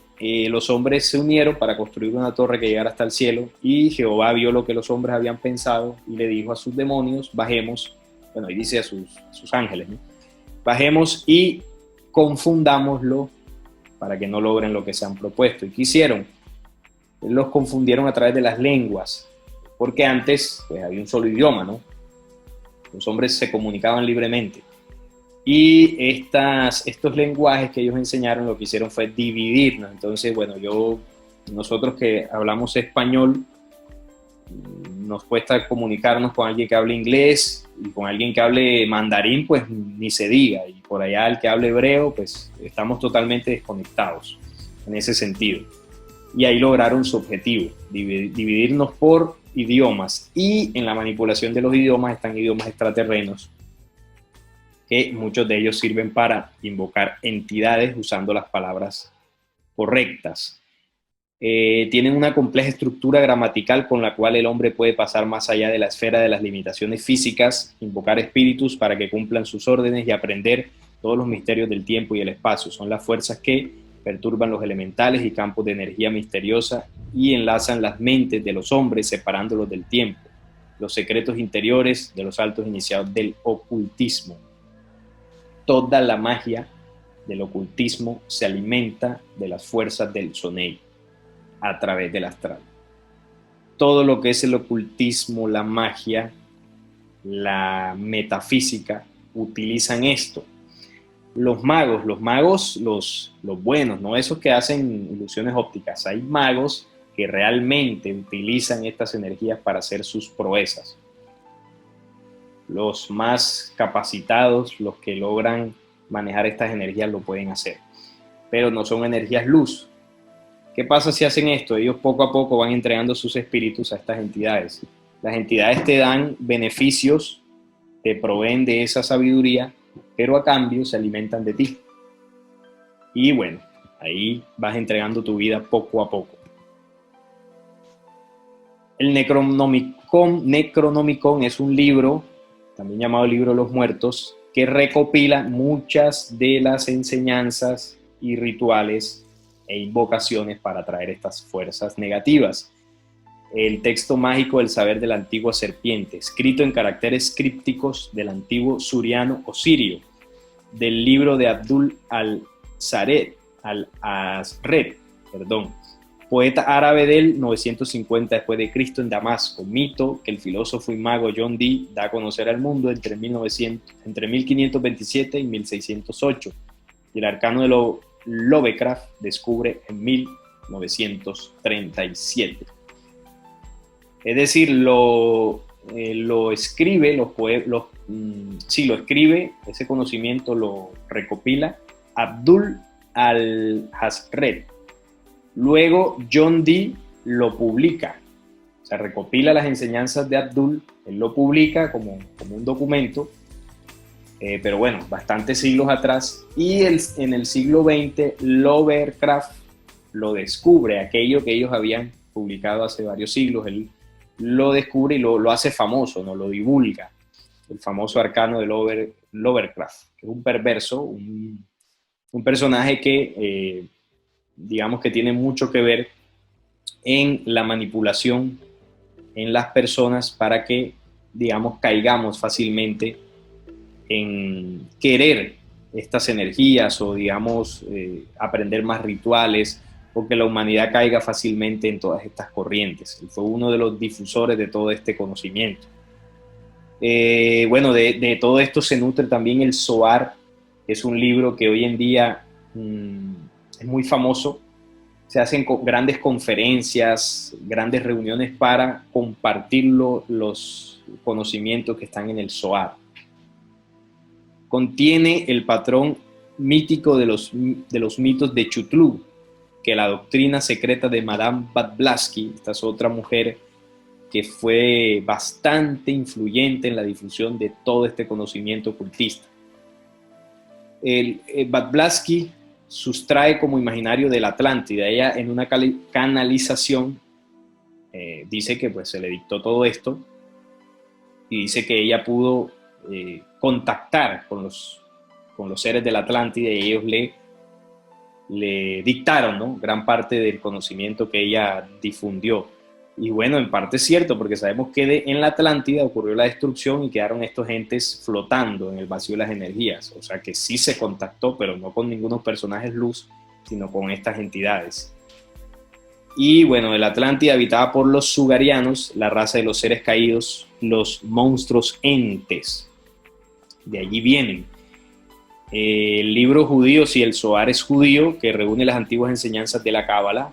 los hombres se unieron para construir una torre que llegara hasta el cielo, y Jehová vio lo que los hombres habían pensado y le dijo a sus demonios: bajemos, bueno, y dice a sus ángeles, ¿no? Bajemos y confundámoslo para que no logren lo que se han propuesto. ¿Y qué hicieron? Los confundieron a través de las lenguas, porque antes pues, había un solo idioma, ¿no? Los hombres se comunicaban libremente. Y estos lenguajes que ellos enseñaron, lo que hicieron fue dividirnos. Entonces, bueno, nosotros que hablamos español, nos cuesta comunicarnos con alguien que hable inglés, y con alguien que hable mandarín, pues ni se diga. Y por allá el que hable hebreo, pues estamos totalmente desconectados en ese sentido. y ahí lograron su objetivo, dividirnos por idiomas, y en la manipulación de los idiomas están idiomas extraterrenos, que muchos de ellos sirven para invocar entidades usando las palabras correctas. Tienen una compleja estructura gramatical con la cual el hombre puede pasar más allá de la esfera de las limitaciones físicas, invocar espíritus para que cumplan sus órdenes y aprender todos los misterios del tiempo y el espacio. Son las fuerzas que perturban los elementales y campos de energía misteriosa y enlazan las mentes de los hombres separándolos del tiempo, los secretos interiores de los altos iniciados del ocultismo. Toda la magia del ocultismo se alimenta de las fuerzas del Zonei a través del astral. Todo lo que es el ocultismo, la magia, la metafísica, utilizan esto. Los magos, los buenos, no esos que hacen ilusiones ópticas. Hay magos que realmente utilizan estas energías para hacer sus proezas. Los más capacitados, los que logran manejar estas energías, lo pueden hacer. Pero no son energías luz. ¿Qué pasa si hacen esto? Ellos poco a poco van entregando sus espíritus a estas entidades. Las entidades te dan beneficios, te proveen de esa sabiduría, pero a cambio se alimentan de ti. Y bueno, ahí vas entregando tu vida poco a poco. El Necronomicon es un libro, también llamado Libro de los Muertos, que recopila muchas de las enseñanzas y rituales e invocaciones para atraer estas fuerzas negativas. El texto mágico del saber de la antigua serpiente, escrito en caracteres crípticos del antiguo suriano o sirio, del libro de Abdul al-Azred, poeta árabe del 950 después de Cristo en Damasco, mito que el filósofo y mago John Dee da a conocer al mundo entre 1527 y 1608, y el arcano de Lovecraft descubre en 1937. Es decir, lo escribe, lo escribe, ese conocimiento lo recopila Abdul al-Azred. Luego John Dee lo publica, o sea, recopila las enseñanzas de Abdul, él lo publica como un documento, pero bueno, bastantes siglos atrás, y en el siglo XX Lovecraft lo descubre, aquello que ellos habían publicado hace varios siglos, él lo descubre y lo hace famoso, ¿no? Lo divulga, el famoso arcano de Lovecraft, que es un perverso, un personaje que digamos que tiene mucho que ver en la manipulación en las personas para que, digamos, caigamos fácilmente en querer estas energías o, digamos, aprender más rituales, porque la humanidad caiga fácilmente en todas estas corrientes. Él fue uno de los difusores de todo este conocimiento. Bueno, de todo esto se nutre también el Zohar, que es un libro que hoy en día es muy famoso. Se hacen grandes conferencias, grandes reuniones para compartir los conocimientos que están en el Zohar. Contiene el patrón mítico de los mitos de Chutlu, que la doctrina secreta de Madame Blavatsky, esta es otra mujer que fue bastante influyente en la difusión de todo este conocimiento ocultista. Blavatsky sustrae como imaginario de la Atlántida. Ella, en una canalización, dice que pues se le dictó todo esto y dice que ella pudo contactar con los seres de la Atlántida y ellos le dictaron, ¿no?, gran parte del conocimiento que ella difundió. Y bueno, en parte es cierto, porque sabemos que en la Atlántida ocurrió la destrucción y quedaron estos entes flotando en el vacío de las energías. O sea que sí se contactó, pero no con ningunos personajes luz, sino con estas entidades. Y bueno, la Atlántida habitada por los sugarianos, la raza de los seres caídos, los monstruos entes. De allí vienen. El libro judío, si el Zohar es judío, que reúne las antiguas enseñanzas de la Cábala,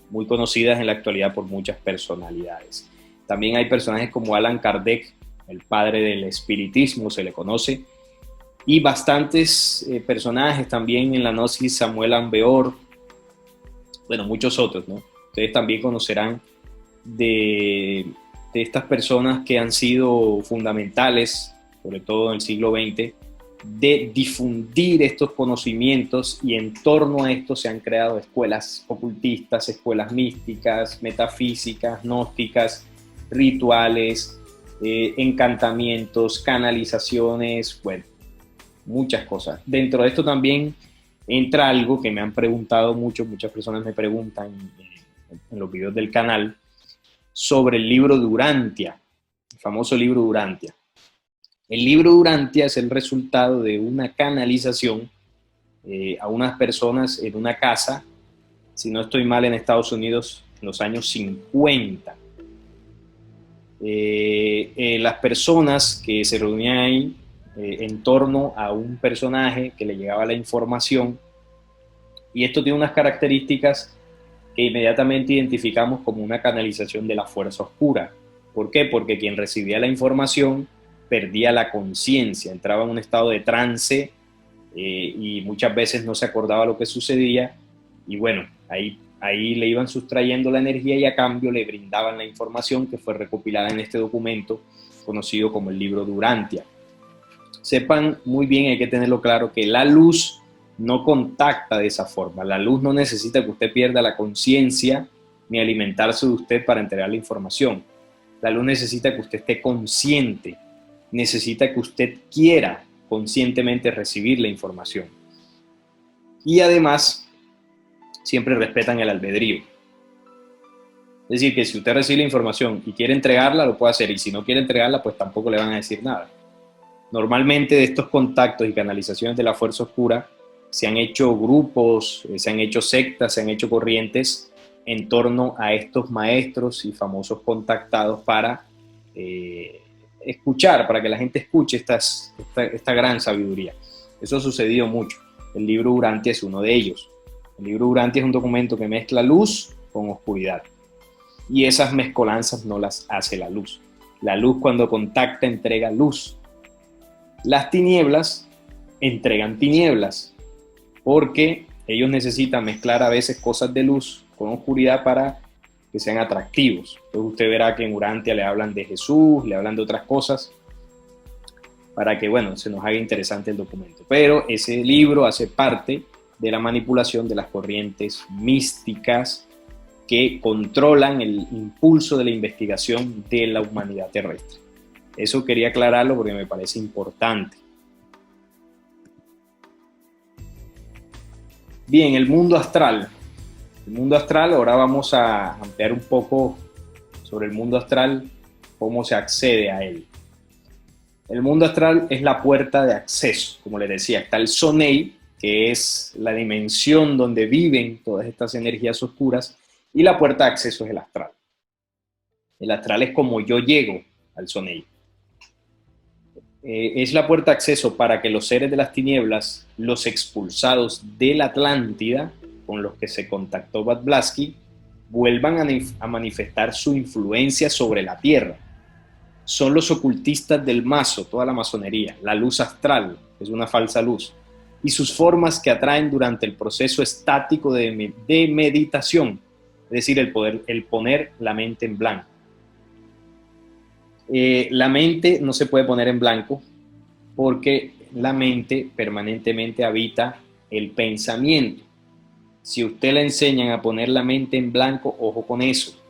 muy conocidas en la actualidad por muchas personalidades. También hay personajes como Allan Kardec, el padre del espiritismo, se le conoce, y bastantes personajes también en la Gnosis, Samuel Ambeor, bueno, muchos otros, ¿no? Ustedes también conocerán de estas personas que han sido fundamentales, sobre todo en el siglo XX, de difundir estos conocimientos, y en torno a esto se han creado escuelas ocultistas, escuelas místicas, metafísicas, gnósticas, rituales, encantamientos, canalizaciones, bueno, muchas cosas. Dentro de esto también entra algo que me han preguntado mucho, muchas personas me preguntan en los videos del canal, sobre el libro de Urantia, el famoso libro de Urantia. El libro de Urantia es el resultado de una canalización a unas personas en una casa, si no estoy mal, en Estados Unidos, en los años 50. Las personas que se reunían ahí en torno a un personaje que le llegaba la información, y esto tiene unas características que inmediatamente identificamos como una canalización de la fuerza oscura. ¿Por qué? Porque quien recibía la información perdía la conciencia, entraba en un estado de trance y muchas veces no se acordaba lo que sucedía, y bueno, ahí le iban sustrayendo la energía y a cambio le brindaban la información que fue recopilada en este documento conocido como el libro de Urantia. Sepan muy bien, hay que tenerlo claro, que la luz no contacta de esa forma. La luz no necesita que usted pierda la conciencia ni alimentarse de usted para entregar la información. La luz necesita que usted esté consciente, necesita que usted quiera conscientemente recibir la información. Y además, siempre respetan el albedrío. Es decir, que si usted recibe la información y quiere entregarla, lo puede hacer, y si no quiere entregarla, pues tampoco le van a decir nada. Normalmente de estos contactos y canalizaciones de la fuerza oscura se han hecho grupos, se han hecho sectas, se han hecho corrientes en torno a estos maestros y famosos contactados para escuchar, para que la gente escuche esta gran sabiduría. Eso ha sucedido mucho. El libro Urantia es uno de ellos. El libro Urantia es un documento que mezcla luz con oscuridad. Y esas mezcolanzas no las hace la luz. La luz, cuando contacta, entrega luz. Las tinieblas entregan tinieblas, porque ellos necesitan mezclar a veces cosas de luz con oscuridad para que sean atractivos. Entonces usted verá que en Urantia le hablan de Jesús, le hablan de otras cosas, para que, bueno, se nos haga interesante el documento. Pero ese libro hace parte de la manipulación de las corrientes místicas que controlan el impulso de la investigación de la humanidad terrestre. Eso quería aclararlo porque me parece importante. Bien, el mundo astral. El mundo astral, ahora vamos a ampliar un poco sobre el mundo astral, cómo se accede a él. El mundo astral es la puerta de acceso, como les decía. Está el Sonei, que es la dimensión donde viven todas estas energías oscuras, y la puerta de acceso es el astral. El astral es como yo llego al Sonei. Es la puerta de acceso para que los seres de las tinieblas, los expulsados de la Atlántida, con los que se contactó Bad Blasky, vuelvan a manifestar su influencia sobre la Tierra. Son los ocultistas del mazo, toda la masonería, la luz astral, es una falsa luz, y sus formas que atraen durante el proceso estático de meditación, es decir, el poner la mente en blanco. La mente no se puede poner en blanco porque la mente permanentemente habita el pensamiento. Si usted le enseñan a poner la mente en blanco, ojo con eso,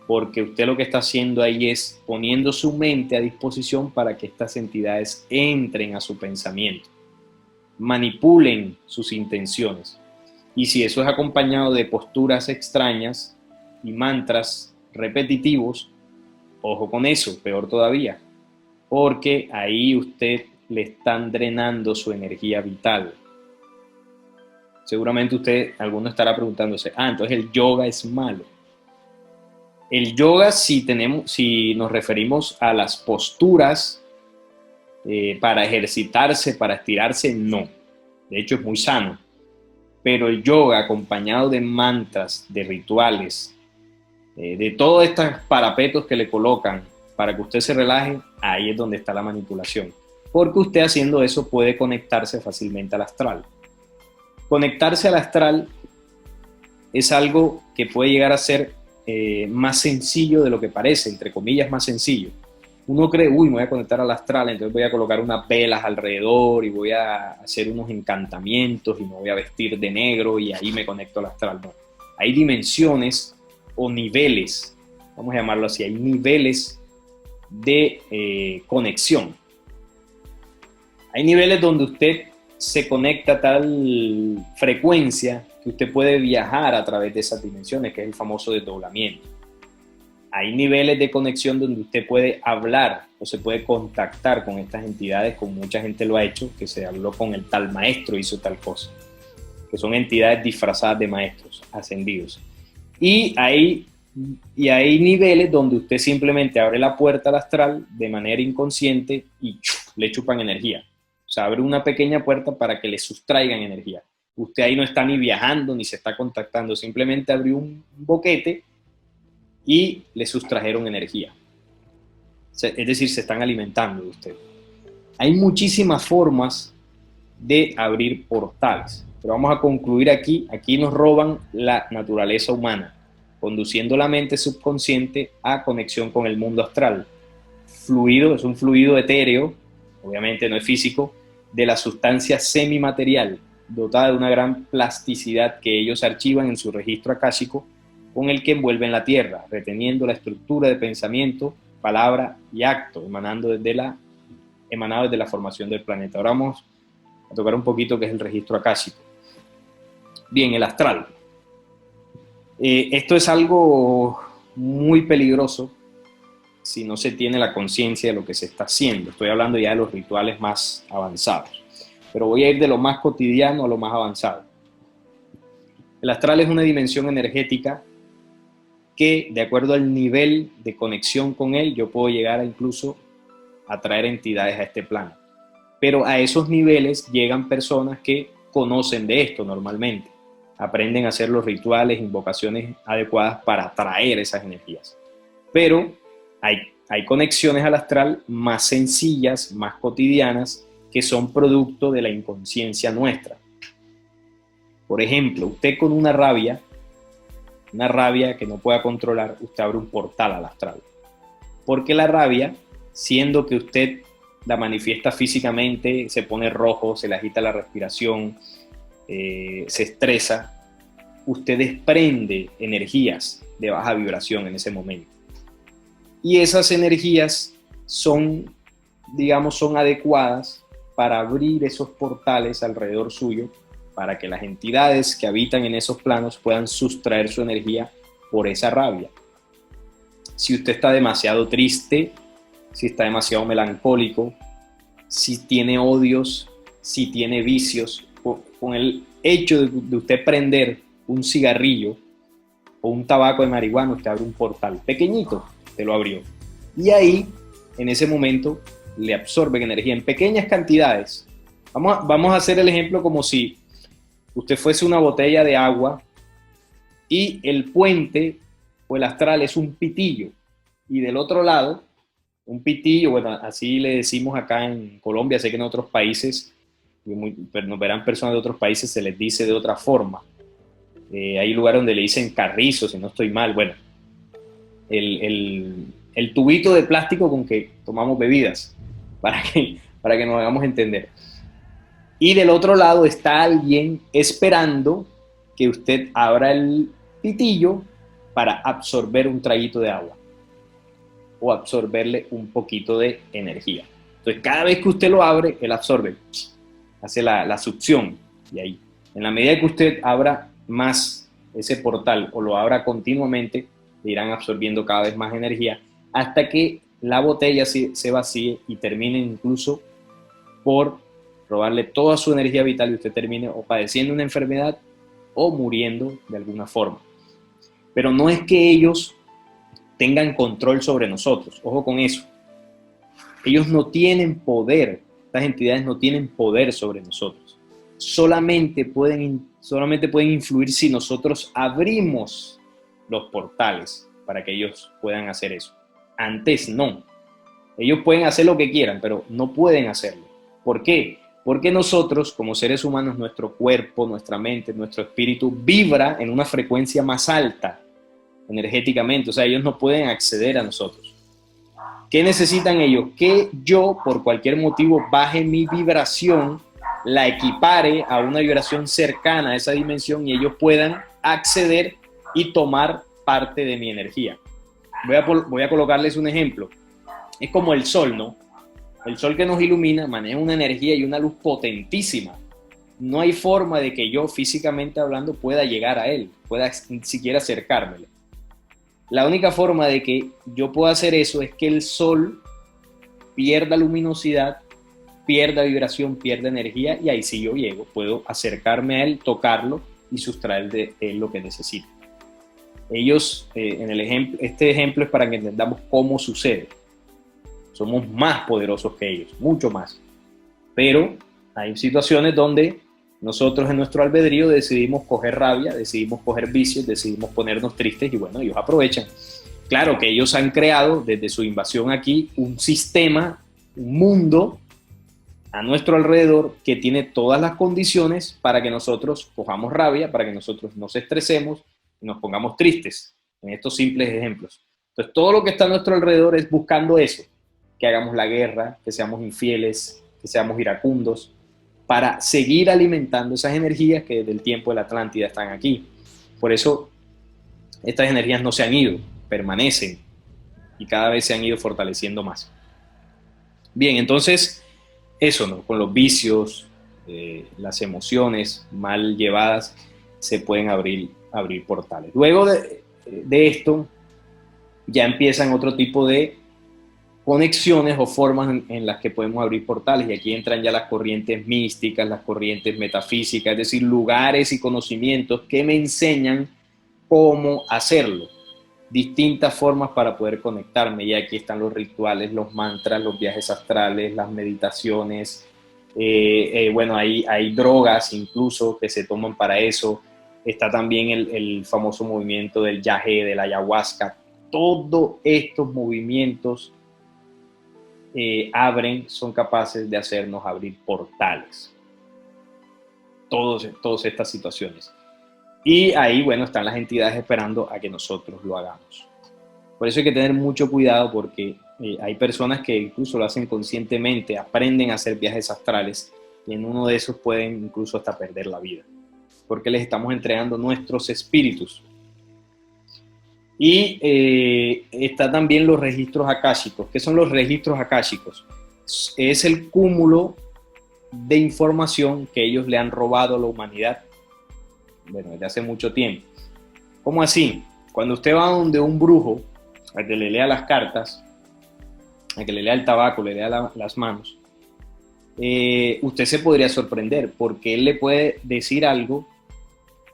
porque usted lo que está haciendo ahí es poniendo su mente a disposición para que estas entidades entren a su pensamiento, manipulen sus intenciones. Y si eso es acompañado de posturas extrañas y mantras repetitivos, ojo con eso, peor todavía, porque ahí usted le están drenando su energía vital. Seguramente alguno estará preguntándose, entonces el yoga es malo. El yoga, si nos referimos a las posturas para ejercitarse, para estirarse, no. De hecho, es muy sano. Pero el yoga, acompañado de mantras, de rituales, de todos estos parapetos que le colocan para que usted se relaje, ahí es donde está la manipulación. Porque usted haciendo eso puede conectarse fácilmente al astral. Conectarse al astral es algo que puede llegar a ser más sencillo de lo que parece, entre comillas más sencillo. Uno cree, uy, me voy a conectar al astral, entonces voy a colocar unas velas alrededor y voy a hacer unos encantamientos y me voy a vestir de negro y ahí me conecto al astral. No. Hay dimensiones o niveles, vamos a llamarlo así, hay niveles de conexión. Hay niveles donde usted se conecta a tal frecuencia que usted puede viajar a través de esas dimensiones, que es el famoso desdoblamiento. Hay niveles de conexión donde usted puede hablar o se puede contactar con estas entidades, como mucha gente lo ha hecho, que se habló con el tal maestro, hizo tal cosa, que son entidades disfrazadas de maestros ascendidos. Y hay niveles donde usted simplemente abre la puerta al astral de manera inconsciente y le chupan energía. O sea, abre una pequeña puerta para que le sustraigan energía. Usted ahí no está ni viajando ni se está contactando, simplemente abrió un boquete y le sustrajeron energía. Es decir, se están alimentando de usted. Hay muchísimas formas de abrir portales, pero vamos a concluir aquí. Aquí nos roban la naturaleza humana, conduciendo la mente subconsciente a conexión con el mundo astral. Fluido, es un fluido etéreo, obviamente no es físico, de la sustancia semimaterial, dotada de una gran plasticidad que ellos archivan en su registro akáshico, con el que envuelven la Tierra, reteniendo la estructura de pensamiento, palabra y acto, emanado desde la formación del planeta. Ahora vamos a tocar un poquito qué es el registro akáshico. Bien, el astral. Esto es algo muy peligroso si no se tiene la conciencia de lo que se está haciendo. Estoy hablando ya de los rituales más avanzados, pero voy a ir de lo más cotidiano a lo más avanzado. El astral es una dimensión energética que, de acuerdo al nivel de conexión con él, yo puedo llegar a incluso atraer entidades a este plano. Pero a esos niveles llegan personas que conocen de esto normalmente, aprenden a hacer los rituales, invocaciones adecuadas para atraer esas energías. Pero hay conexiones al astral más sencillas, más cotidianas, que son producto de la inconsciencia nuestra. Por ejemplo, usted con una rabia que no pueda controlar, usted abre un portal al astral. Porque la rabia, siendo que usted la manifiesta físicamente, se pone rojo, se le agita la respiración, se estresa, usted desprende energías de baja vibración en ese momento. Y esas energías son adecuadas para abrir esos portales alrededor suyo, para que las entidades que habitan en esos planos puedan sustraer su energía por esa rabia. Si usted está demasiado triste, si está demasiado melancólico, si tiene odios, si tiene vicios, con el hecho de usted prender un cigarrillo o un tabaco de marihuana, usted abre un portal pequeñito, te lo abrió. Y ahí, en ese momento, le absorben energía en pequeñas cantidades. Vamos a hacer el ejemplo como si usted fuese una botella de agua y el puente o el astral es un pitillo. Y del otro lado, un pitillo, bueno, así le decimos acá en Colombia, sé que en otros países, pero nos verán personas de otros países, se les dice de otra forma. Hay lugares donde le dicen carrizo, si no estoy mal. Bueno, el tubito de plástico con que tomamos bebidas, para que nos hagamos entender. Y del otro lado está alguien esperando que usted abra el pitillo para absorber un traguito de agua o absorberle un poquito de energía. Entonces, cada vez que usted lo abre, él absorbe, hace la succión. Y ahí, en la medida que usted abra más ese portal o lo abra continuamente, le irán absorbiendo cada vez más energía hasta que la botella se vacíe y termine incluso por robarle toda su energía vital y usted termine o padeciendo una enfermedad o muriendo de alguna forma. Pero no es que ellos tengan control sobre nosotros, ojo con eso. Ellos no tienen poder, estas entidades no tienen poder sobre nosotros. Solamente pueden influir si nosotros abrimos los portales para que ellos puedan hacer eso. Antes no. Ellos pueden hacer lo que quieran, pero no pueden hacerlo. ¿Por qué? Porque nosotros, como seres humanos, nuestro cuerpo, nuestra mente, nuestro espíritu vibra en una frecuencia más alta energéticamente. O sea, ellos no pueden acceder a nosotros. ¿Qué necesitan ellos? Que yo, por cualquier motivo, baje mi vibración, la equipare a una vibración cercana a esa dimensión y ellos puedan acceder y tomar parte de mi energía. Voy a colocarles un ejemplo. Es como el sol, ¿no? El sol que nos ilumina maneja una energía y una luz potentísima. No hay forma de que yo, físicamente hablando, pueda llegar a él, pueda ni siquiera acercármele. La única forma de que yo pueda hacer eso es que el sol pierda luminosidad, pierda vibración, pierda energía, y ahí sí yo llego, puedo acercarme a él, tocarlo y sustraer de él lo que necesito. Ellos, en el ejemplo, este ejemplo es para que entendamos cómo sucede. Somos más poderosos que ellos, mucho más. Pero hay situaciones donde nosotros en nuestro albedrío decidimos coger rabia, decidimos coger vicios, decidimos ponernos tristes y bueno, ellos aprovechan. Claro que ellos han creado desde su invasión aquí un sistema, un mundo a nuestro alrededor que tiene todas las condiciones para que nosotros cojamos rabia, para que nosotros nos estresemos y nos pongamos tristes, en estos simples ejemplos. Entonces todo lo que está a nuestro alrededor es buscando eso, que hagamos la guerra, que seamos infieles, que seamos iracundos, para seguir alimentando esas energías que desde el tiempo de la Atlántida están aquí. Por eso estas energías no se han ido, permanecen y cada vez se han ido fortaleciendo más. Bien, entonces eso, ¿no? Con los vicios, las emociones mal llevadas, se pueden abrir portales. Luego de esto ya empiezan otro tipo de conexiones o formas en las que podemos abrir portales, y aquí entran ya las corrientes místicas, las corrientes metafísicas, es decir, lugares y conocimientos que me enseñan cómo hacerlo, distintas formas para poder conectarme, y aquí están los rituales, los mantras, los viajes astrales, las meditaciones, bueno, hay drogas incluso que se toman para eso, está también el famoso movimiento del yagé, de la ayahuasca. Todos estos movimientos son capaces de hacernos abrir portales. Todas estas situaciones. Y ahí, bueno, están las entidades esperando a que nosotros lo hagamos. Por eso hay que tener mucho cuidado, porque hay personas que incluso lo hacen conscientemente, aprenden a hacer viajes astrales, y en uno de esos pueden incluso hasta perder la vida, porque les estamos entregando nuestros espíritus. Y está también los registros akáshicos. ¿Qué son los registros akáshicos? Es el cúmulo de información que ellos le han robado a la humanidad, bueno, desde hace mucho tiempo. ¿Cómo así? Cuando usted va donde un brujo, a que le lea las cartas, a que le lea el tabaco, le lea las manos, usted se podría sorprender, porque él le puede decir algo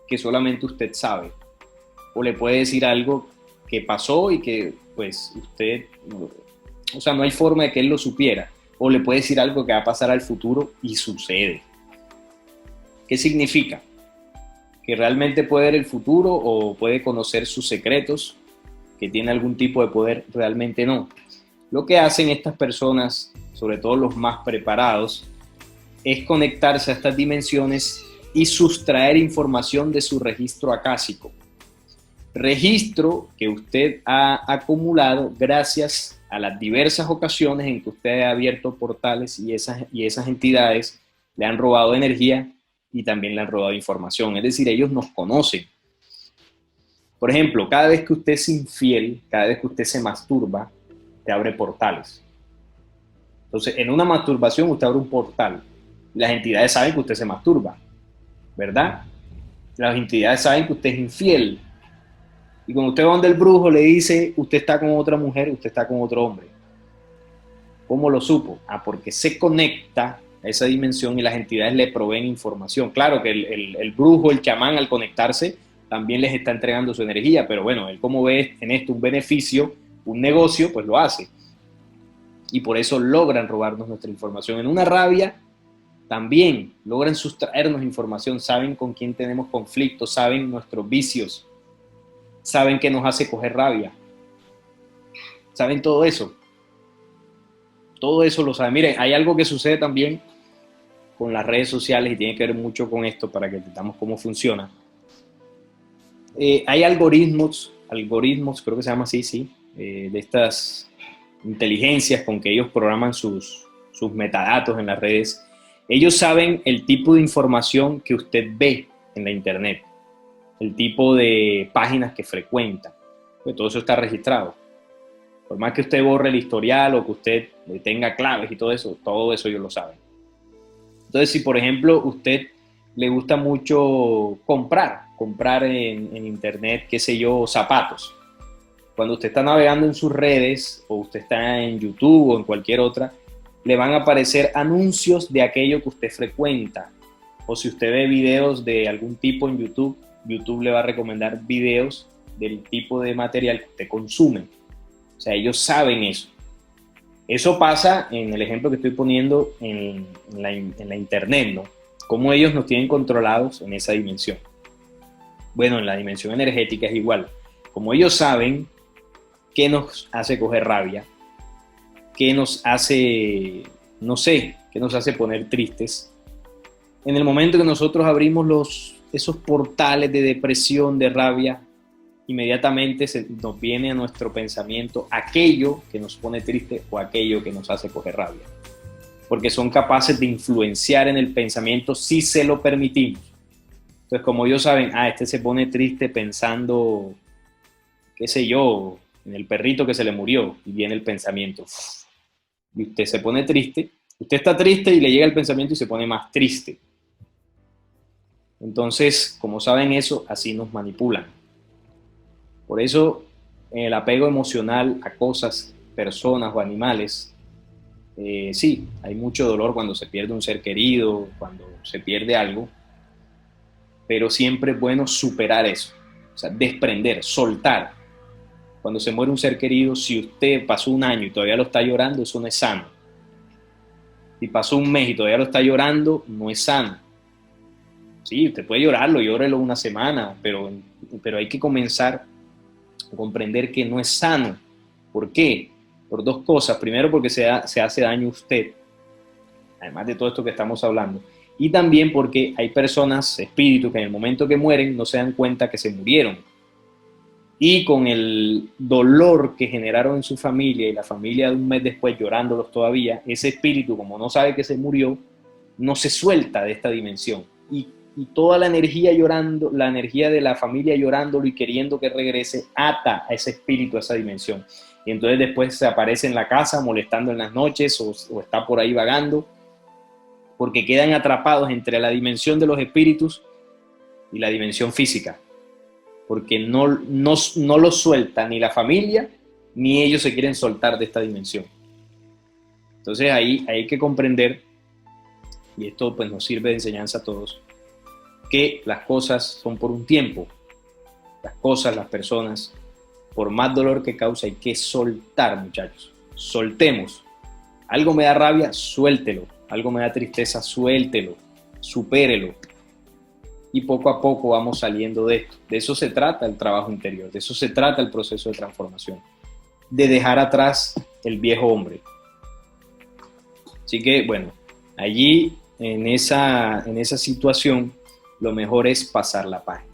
que solamente usted sabe, o le puede decir algo que pasó y que pues usted, o sea, no hay forma de que él lo supiera, o le puede decir algo que va a pasar al futuro y sucede. ¿Qué significa? Que realmente puede ver el futuro o puede conocer sus secretos, que tiene algún tipo de poder, realmente no. Lo que hacen estas personas, sobre todo los más preparados, es conectarse a estas dimensiones y sustraer información de su registro akáshico. Registro que usted ha acumulado gracias a las diversas ocasiones en que usted ha abierto portales y esas entidades le han robado energía y también le han robado información. Es decir, ellos nos conocen. Por ejemplo, cada vez que usted es infiel, cada vez que usted se masturba, te abre portales. Entonces, en una masturbación usted abre un portal. Las entidades saben que usted se masturba, ¿verdad? Las entidades saben que usted es infiel. Y cuando usted va donde el brujo le dice, usted está con otra mujer, usted está con otro hombre. ¿Cómo lo supo? Porque se conecta a esa dimensión y las entidades le proveen información. Claro que el brujo, el chamán, al conectarse, también les está entregando su energía, pero bueno, él como ve en esto un beneficio, un negocio, pues lo hace. Y por eso logran robarnos nuestra información. En una rabia, también logran sustraernos información, saben con quién tenemos conflictos, saben nuestros vicios, saben qué nos hace coger rabia, saben todo eso lo saben. Miren, hay algo que sucede también con las redes sociales y tiene que ver mucho con esto para que entendamos cómo funciona. Hay algoritmos, creo que se llama así, sí, de estas inteligencias con que ellos programan sus metadatos en las redes. Ellos saben el tipo de información que usted ve en la internet, el tipo de páginas que frecuenta, pues todo eso está registrado. Por más que usted borre el historial o que usted tenga claves y todo eso ellos lo saben. Entonces, si por ejemplo usted le gusta mucho comprar en internet, qué sé yo, zapatos. Cuando usted está navegando en sus redes o usted está en YouTube o en cualquier otra, le van a aparecer anuncios de aquello que usted frecuenta. O si usted ve videos de algún tipo en YouTube, YouTube le va a recomendar videos del tipo de material que usted consume. O sea, ellos saben eso. Eso pasa en el ejemplo que estoy poniendo en la internet, ¿no? Cómo ellos nos tienen controlados en esa dimensión. Bueno, en la dimensión energética es igual. Como ellos saben qué nos hace coger rabia, qué nos hace, no sé, qué nos hace poner tristes, en el momento que nosotros abrimos esos portales de depresión, de rabia, inmediatamente nos viene a nuestro pensamiento aquello que nos pone triste o aquello que nos hace coger rabia. Porque son capaces de influenciar en el pensamiento si se lo permitimos. Entonces, como ellos saben, este se pone triste pensando, qué sé yo, en el perrito que se le murió, y viene el pensamiento. Y usted se pone triste, usted está triste y le llega el pensamiento y se pone más triste. Entonces, como saben eso, así nos manipulan. Por eso, el apego emocional a cosas, personas o animales, sí, hay mucho dolor cuando se pierde un ser querido, cuando se pierde algo, pero siempre es bueno superar eso, o sea, desprender, soltar. Cuando se muere un ser querido, si usted pasó un año y todavía lo está llorando, eso no es sano. Si pasó un mes y todavía lo está llorando, no es sano. Sí, usted puede llorarlo, llórelo una semana, pero hay que comenzar a comprender que no es sano. ¿Por qué? Por dos cosas. Primero, porque se hace daño a usted, además de todo esto que estamos hablando. Y también porque hay personas, espíritus, que en el momento que mueren no se dan cuenta que se murieron. Y con el dolor que generaron en su familia y la familia de un mes después llorándolos todavía, ese espíritu, como no sabe que se murió, no se suelta de esta dimensión. Y toda la energía llorando, la energía de la familia llorándolo y queriendo que regrese, ata a ese espíritu, a esa dimensión. Y entonces después se aparece en la casa molestando en las noches o está por ahí vagando, porque quedan atrapados entre la dimensión de los espíritus y la dimensión física, porque no lo suelta ni la familia, ni ellos se quieren soltar de esta dimensión. Entonces ahí hay que comprender, y esto pues nos sirve de enseñanza a todos, que las cosas son por un tiempo. Las cosas, las personas, por más dolor que causa, hay que soltar, muchachos. Soltemos. Algo me da rabia, suéltelo. Algo me da tristeza, suéltelo. Supérelo. Y poco a poco vamos saliendo de esto. De eso se trata el trabajo interior. De eso se trata el proceso de transformación. De dejar atrás el viejo hombre. Así que, bueno, allí, en esa situación, lo mejor es pasar la página.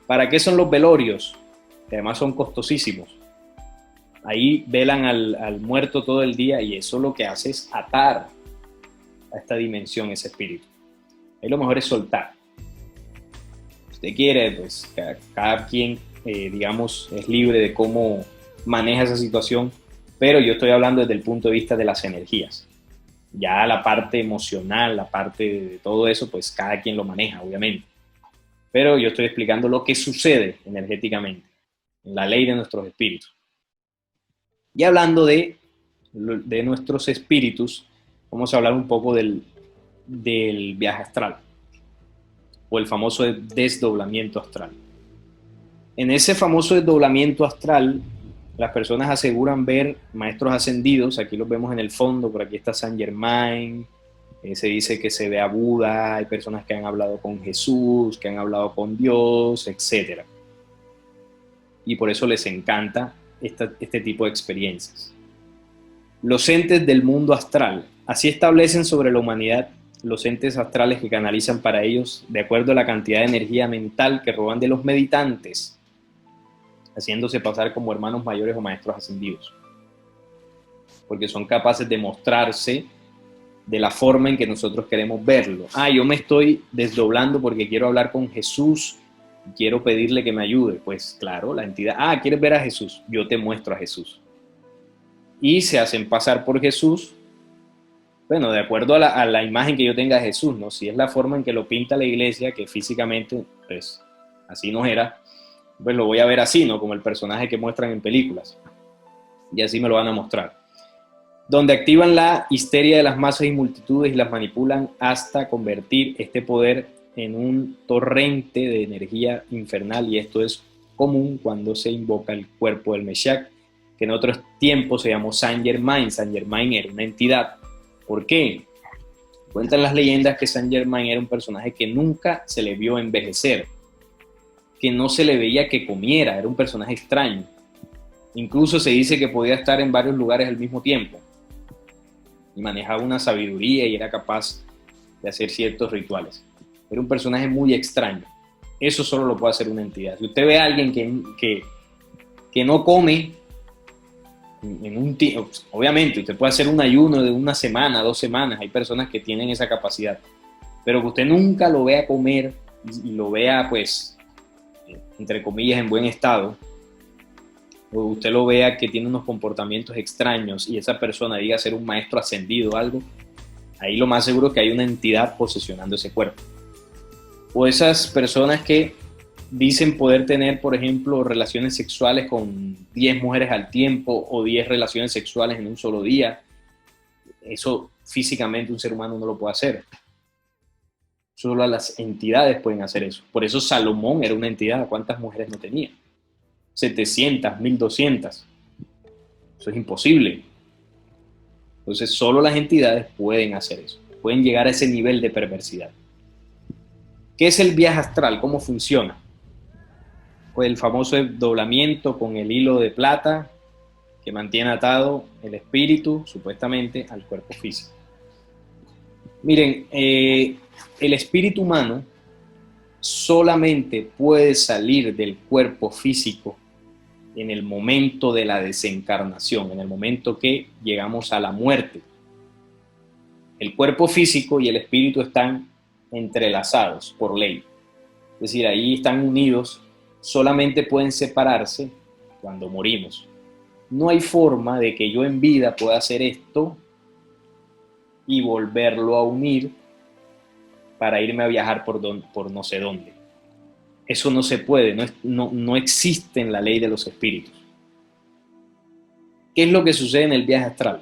¿Para qué son los velorios? Que además son costosísimos. Ahí velan al muerto todo el día y eso lo que hace es atar a esta dimensión ese espíritu. Ahí lo mejor es soltar. Si usted quiere, pues cada quien, digamos, es libre de cómo maneja esa situación, pero yo estoy hablando desde el punto de vista de las energías. Ya la parte emocional, la parte de todo eso, pues cada quien lo maneja, obviamente. Pero yo estoy explicando lo que sucede energéticamente, en la ley de nuestros espíritus. Y hablando de nuestros espíritus, vamos a hablar un poco del viaje astral, o el famoso desdoblamiento astral. En ese famoso desdoblamiento astral, las personas aseguran ver maestros ascendidos. Aquí los vemos en el fondo, por aquí está Saint Germain, se dice que se ve a Buda, hay personas que han hablado con Jesús, que han hablado con Dios, etc. Y por eso les encanta este tipo de experiencias. Los entes del mundo astral, así establecen sobre la humanidad los entes astrales que canalizan para ellos de acuerdo a la cantidad de energía mental que roban de los meditantes, haciéndose pasar como hermanos mayores o maestros ascendidos, porque son capaces de mostrarse de la forma en que nosotros queremos verlo. Yo me estoy desdoblando porque quiero hablar con Jesús, quiero pedirle que me ayude. Pues claro, la entidad, ¿quieres ver a Jesús? Yo te muestro a Jesús. Y se hacen pasar por Jesús, bueno, de acuerdo a la imagen que yo tenga de Jesús, ¿no? Si es la forma en que lo pinta la iglesia, que físicamente, pues, así no era, pues lo voy a ver así, ¿no? Como el personaje que muestran en películas. Y así me lo van a mostrar. Donde activan la histeria de las masas y multitudes y las manipulan hasta convertir este poder en un torrente de energía infernal, y esto es común cuando se invoca el cuerpo del Meshach, que en otros tiempos se llamó Saint Germain. Saint Germain era una entidad. ¿Por qué? Cuentan las leyendas que Saint Germain era un personaje que nunca se le vio envejecer, que no se le veía que comiera, era un personaje extraño. Incluso se dice que podía estar en varios lugares al mismo tiempo y manejaba una sabiduría y era capaz de hacer ciertos rituales. Era un personaje muy extraño. Eso solo lo puede hacer una entidad. Si usted ve a alguien que no come, obviamente usted puede hacer un ayuno de una semana, 2 semanas, hay personas que tienen esa capacidad, pero que usted nunca lo vea comer y lo vea, pues, entre comillas, en buen estado, o usted lo vea que tiene unos comportamientos extraños y esa persona diga ser un maestro ascendido o algo, ahí lo más seguro es que hay una entidad posesionando ese cuerpo. O esas personas que dicen poder tener, por ejemplo, relaciones sexuales con 10 mujeres al tiempo o 10 relaciones sexuales en un solo día. Eso físicamente un ser humano no lo puede hacer. Solo las entidades pueden hacer eso. Por eso Salomón era una entidad. ¿Cuántas mujeres no tenía? 700, 1200. Eso es imposible. Entonces solo las entidades pueden hacer eso. Pueden llegar a ese nivel de perversidad. ¿Qué es el viaje astral? ¿Cómo funciona? Pues el famoso desdoblamiento con el hilo de plata que mantiene atado el espíritu, supuestamente, al cuerpo físico. Miren, el espíritu humano solamente puede salir del cuerpo físico en el momento de la desencarnación, en el momento que llegamos a la muerte. El cuerpo físico y el espíritu están entrelazados por ley. Es decir, ahí están unidos, solamente pueden separarse cuando morimos. No hay forma de que yo en vida pueda hacer esto y volverlo a unir para irme a viajar por no sé dónde. Eso no se puede, no existe en la ley de los espíritus. ¿Qué es lo que sucede en el viaje astral?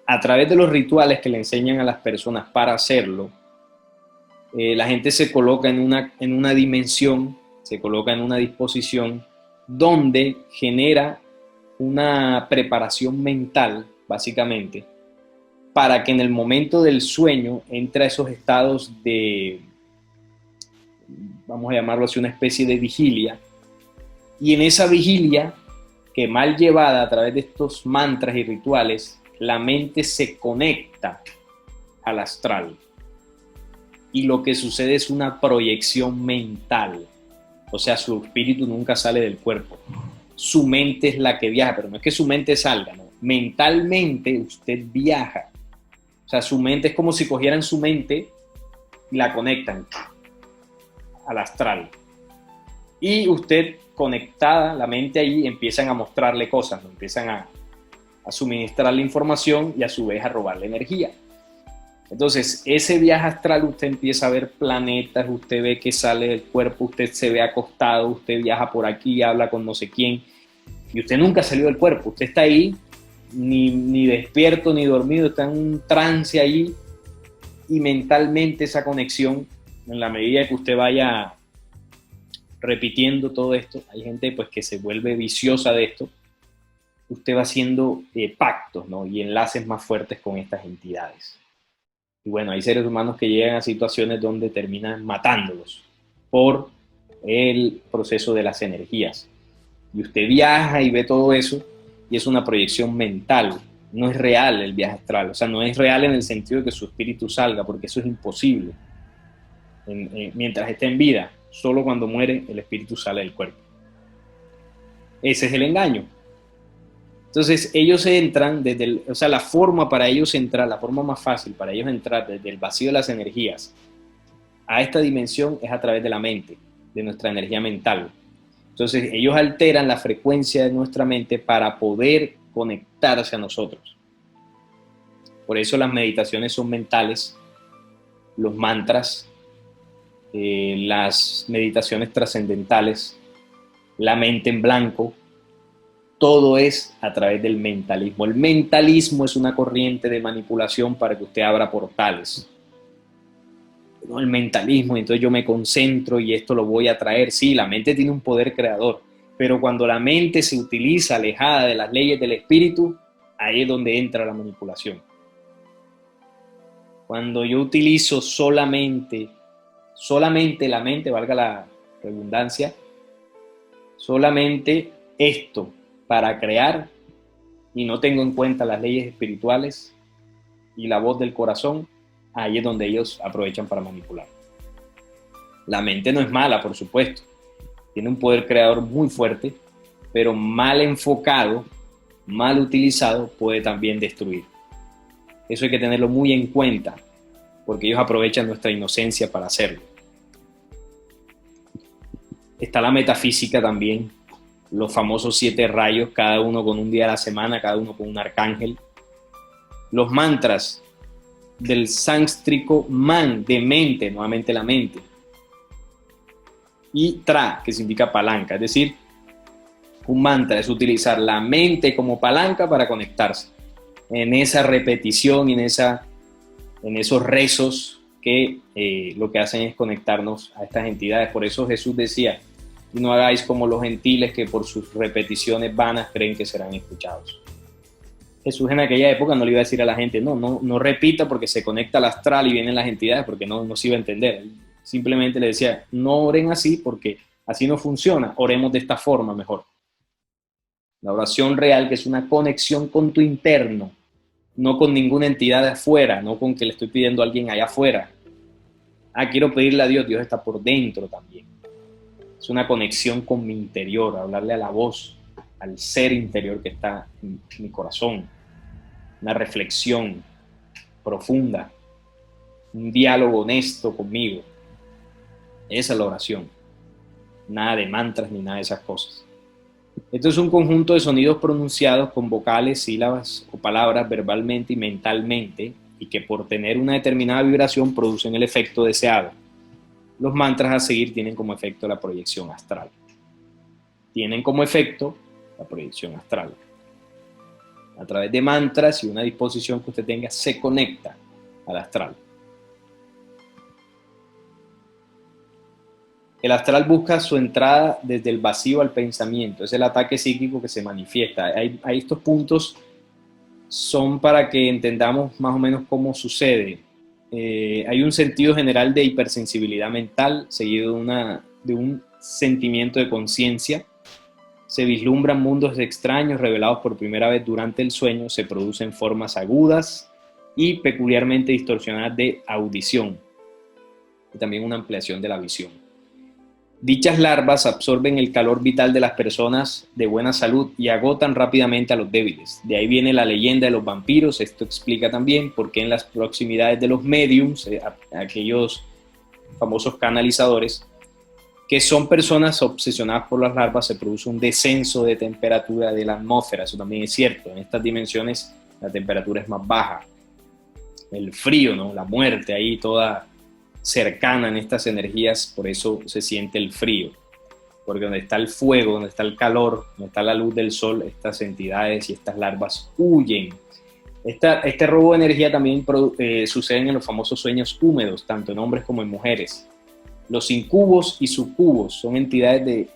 A través de los rituales que le enseñan a las personas para hacerlo, la gente se coloca en una dimensión, se coloca en una disposición donde genera una preparación mental, básicamente, para que en el momento del sueño entre a esos estados de, vamos a llamarlo así, una especie de vigilia, y en esa vigilia, que mal llevada a través de estos mantras y rituales, la mente se conecta al astral. Y lo que sucede es una proyección mental. O sea, su espíritu nunca sale del cuerpo. Su mente es la que viaja, pero no es que su mente salga, ¿no? Mentalmente usted viaja. O sea, su mente es como si cogieran su mente y la conectan al astral. Y usted conectada, la mente ahí, empiezan a mostrarle cosas, ¿no? Empiezan a suministrarle información y a su vez a robarle energía. Entonces, ese viaje astral, usted empieza a ver planetas, usted ve que sale del cuerpo, usted se ve acostado, usted viaja por aquí, habla con no sé quién, y usted nunca salió del cuerpo, usted está ahí, ni despierto ni dormido, está en un trance ahí, y mentalmente esa conexión, en la medida que usted vaya repitiendo todo esto, hay gente pues que se vuelve viciosa de esto, usted va haciendo pactos, ¿no? Y enlaces más fuertes con estas entidades. Y bueno, hay seres humanos que llegan a situaciones donde terminan matándolos por el proceso de las energías. Y usted viaja y ve todo eso y es una proyección mental. No es real el viaje astral, o sea, no es real en el sentido de que su espíritu salga, porque eso es imposible. Mientras esté en vida, solo cuando muere el espíritu sale del cuerpo. Ese es el engaño. Entonces ellos entran desde o sea, la forma para ellos entrar, la forma más fácil para ellos entrar desde el vacío de las energías a esta dimensión es a través de la mente, de nuestra energía mental. Entonces ellos alteran la frecuencia de nuestra mente para poder conectarse a nosotros. Por eso las meditaciones son mentales, los mantras, las meditaciones trascendentales, la mente en blanco, todo es a través del mentalismo. El mentalismo es una corriente de manipulación para que usted abra portales. No, el mentalismo, entonces yo me concentro y esto lo voy a traer. Sí, la mente tiene un poder creador, pero cuando la mente se utiliza alejada de las leyes del espíritu, ahí es donde entra la manipulación. Cuando yo utilizo solamente la mente, valga la redundancia, solamente esto para crear y no tengo en cuenta las leyes espirituales y la voz del corazón, ahí es donde ellos aprovechan para manipular. La mente no es mala, por supuesto, tiene un poder creador muy fuerte, pero mal enfocado, mal utilizado, puede también destruir. Eso hay que tenerlo muy en cuenta, porque ellos aprovechan nuestra inocencia para hacerlo. Está la metafísica también, los famosos 7 rayos, cada uno con un día a la semana, cada uno con un arcángel. Los mantras del sánscrito man, de mente, nuevamente la mente. Y tra, que significa palanca, es decir, un mantra es utilizar la mente como palanca para conectarse. En esa repetición y en esos rezos que lo que hacen es conectarnos a estas entidades. Por eso Jesús decía, no hagáis como los gentiles que por sus repeticiones vanas creen que serán escuchados. Jesús en aquella época no le iba a decir a la gente, no repita porque se conecta al astral y vienen las entidades, porque no se iba a entender. Simplemente le decía, no oren así porque así no funciona, oremos de esta forma mejor. La oración real, que es una conexión con tu interno, no con ninguna entidad de afuera, no con que le estoy pidiendo a alguien allá afuera. Quiero pedirle a Dios, Dios está por dentro también. Es una conexión con mi interior, hablarle a la voz, al ser interior que está en mi corazón. Una reflexión profunda, un diálogo honesto conmigo. Esa es la oración. Nada de mantras ni nada de esas cosas. Esto es un conjunto de sonidos pronunciados con vocales, sílabas o palabras verbalmente y mentalmente y que por tener una determinada vibración producen el efecto deseado. Los mantras a seguir tienen como efecto la proyección astral. Tienen como efecto la proyección astral. A través de mantras y una disposición que usted tenga, se conecta al astral. El astral busca su entrada desde el vacío al pensamiento. Es el ataque psíquico que se manifiesta. Estos puntos son para que entendamos más o menos cómo sucede. Hay un sentido general de hipersensibilidad mental, seguido de un sentimiento de conciencia. Se vislumbran mundos extraños revelados por primera vez durante el sueño. Se producen formas agudas y peculiarmente distorsionadas de audición. Y también una ampliación de la visión. Dichas larvas absorben el calor vital de las personas de buena salud y agotan rápidamente a los débiles. De ahí viene la leyenda de los vampiros. Esto explica también por qué en las proximidades de los médiums, aquellos famosos canalizadores, que son personas obsesionadas por las larvas, se produce un descenso de temperatura de la atmósfera. Eso también es cierto. En estas dimensiones la temperatura es más baja. El frío, ¿no? La muerte ahí toda cercana en estas energías, por eso se siente el frío, porque donde está el fuego, donde está el calor, donde está la luz del sol, estas entidades y estas larvas huyen. Este robo de energía también sucede en los famosos sueños húmedos, tanto en hombres como en mujeres. Los incubos y sucubos son entidades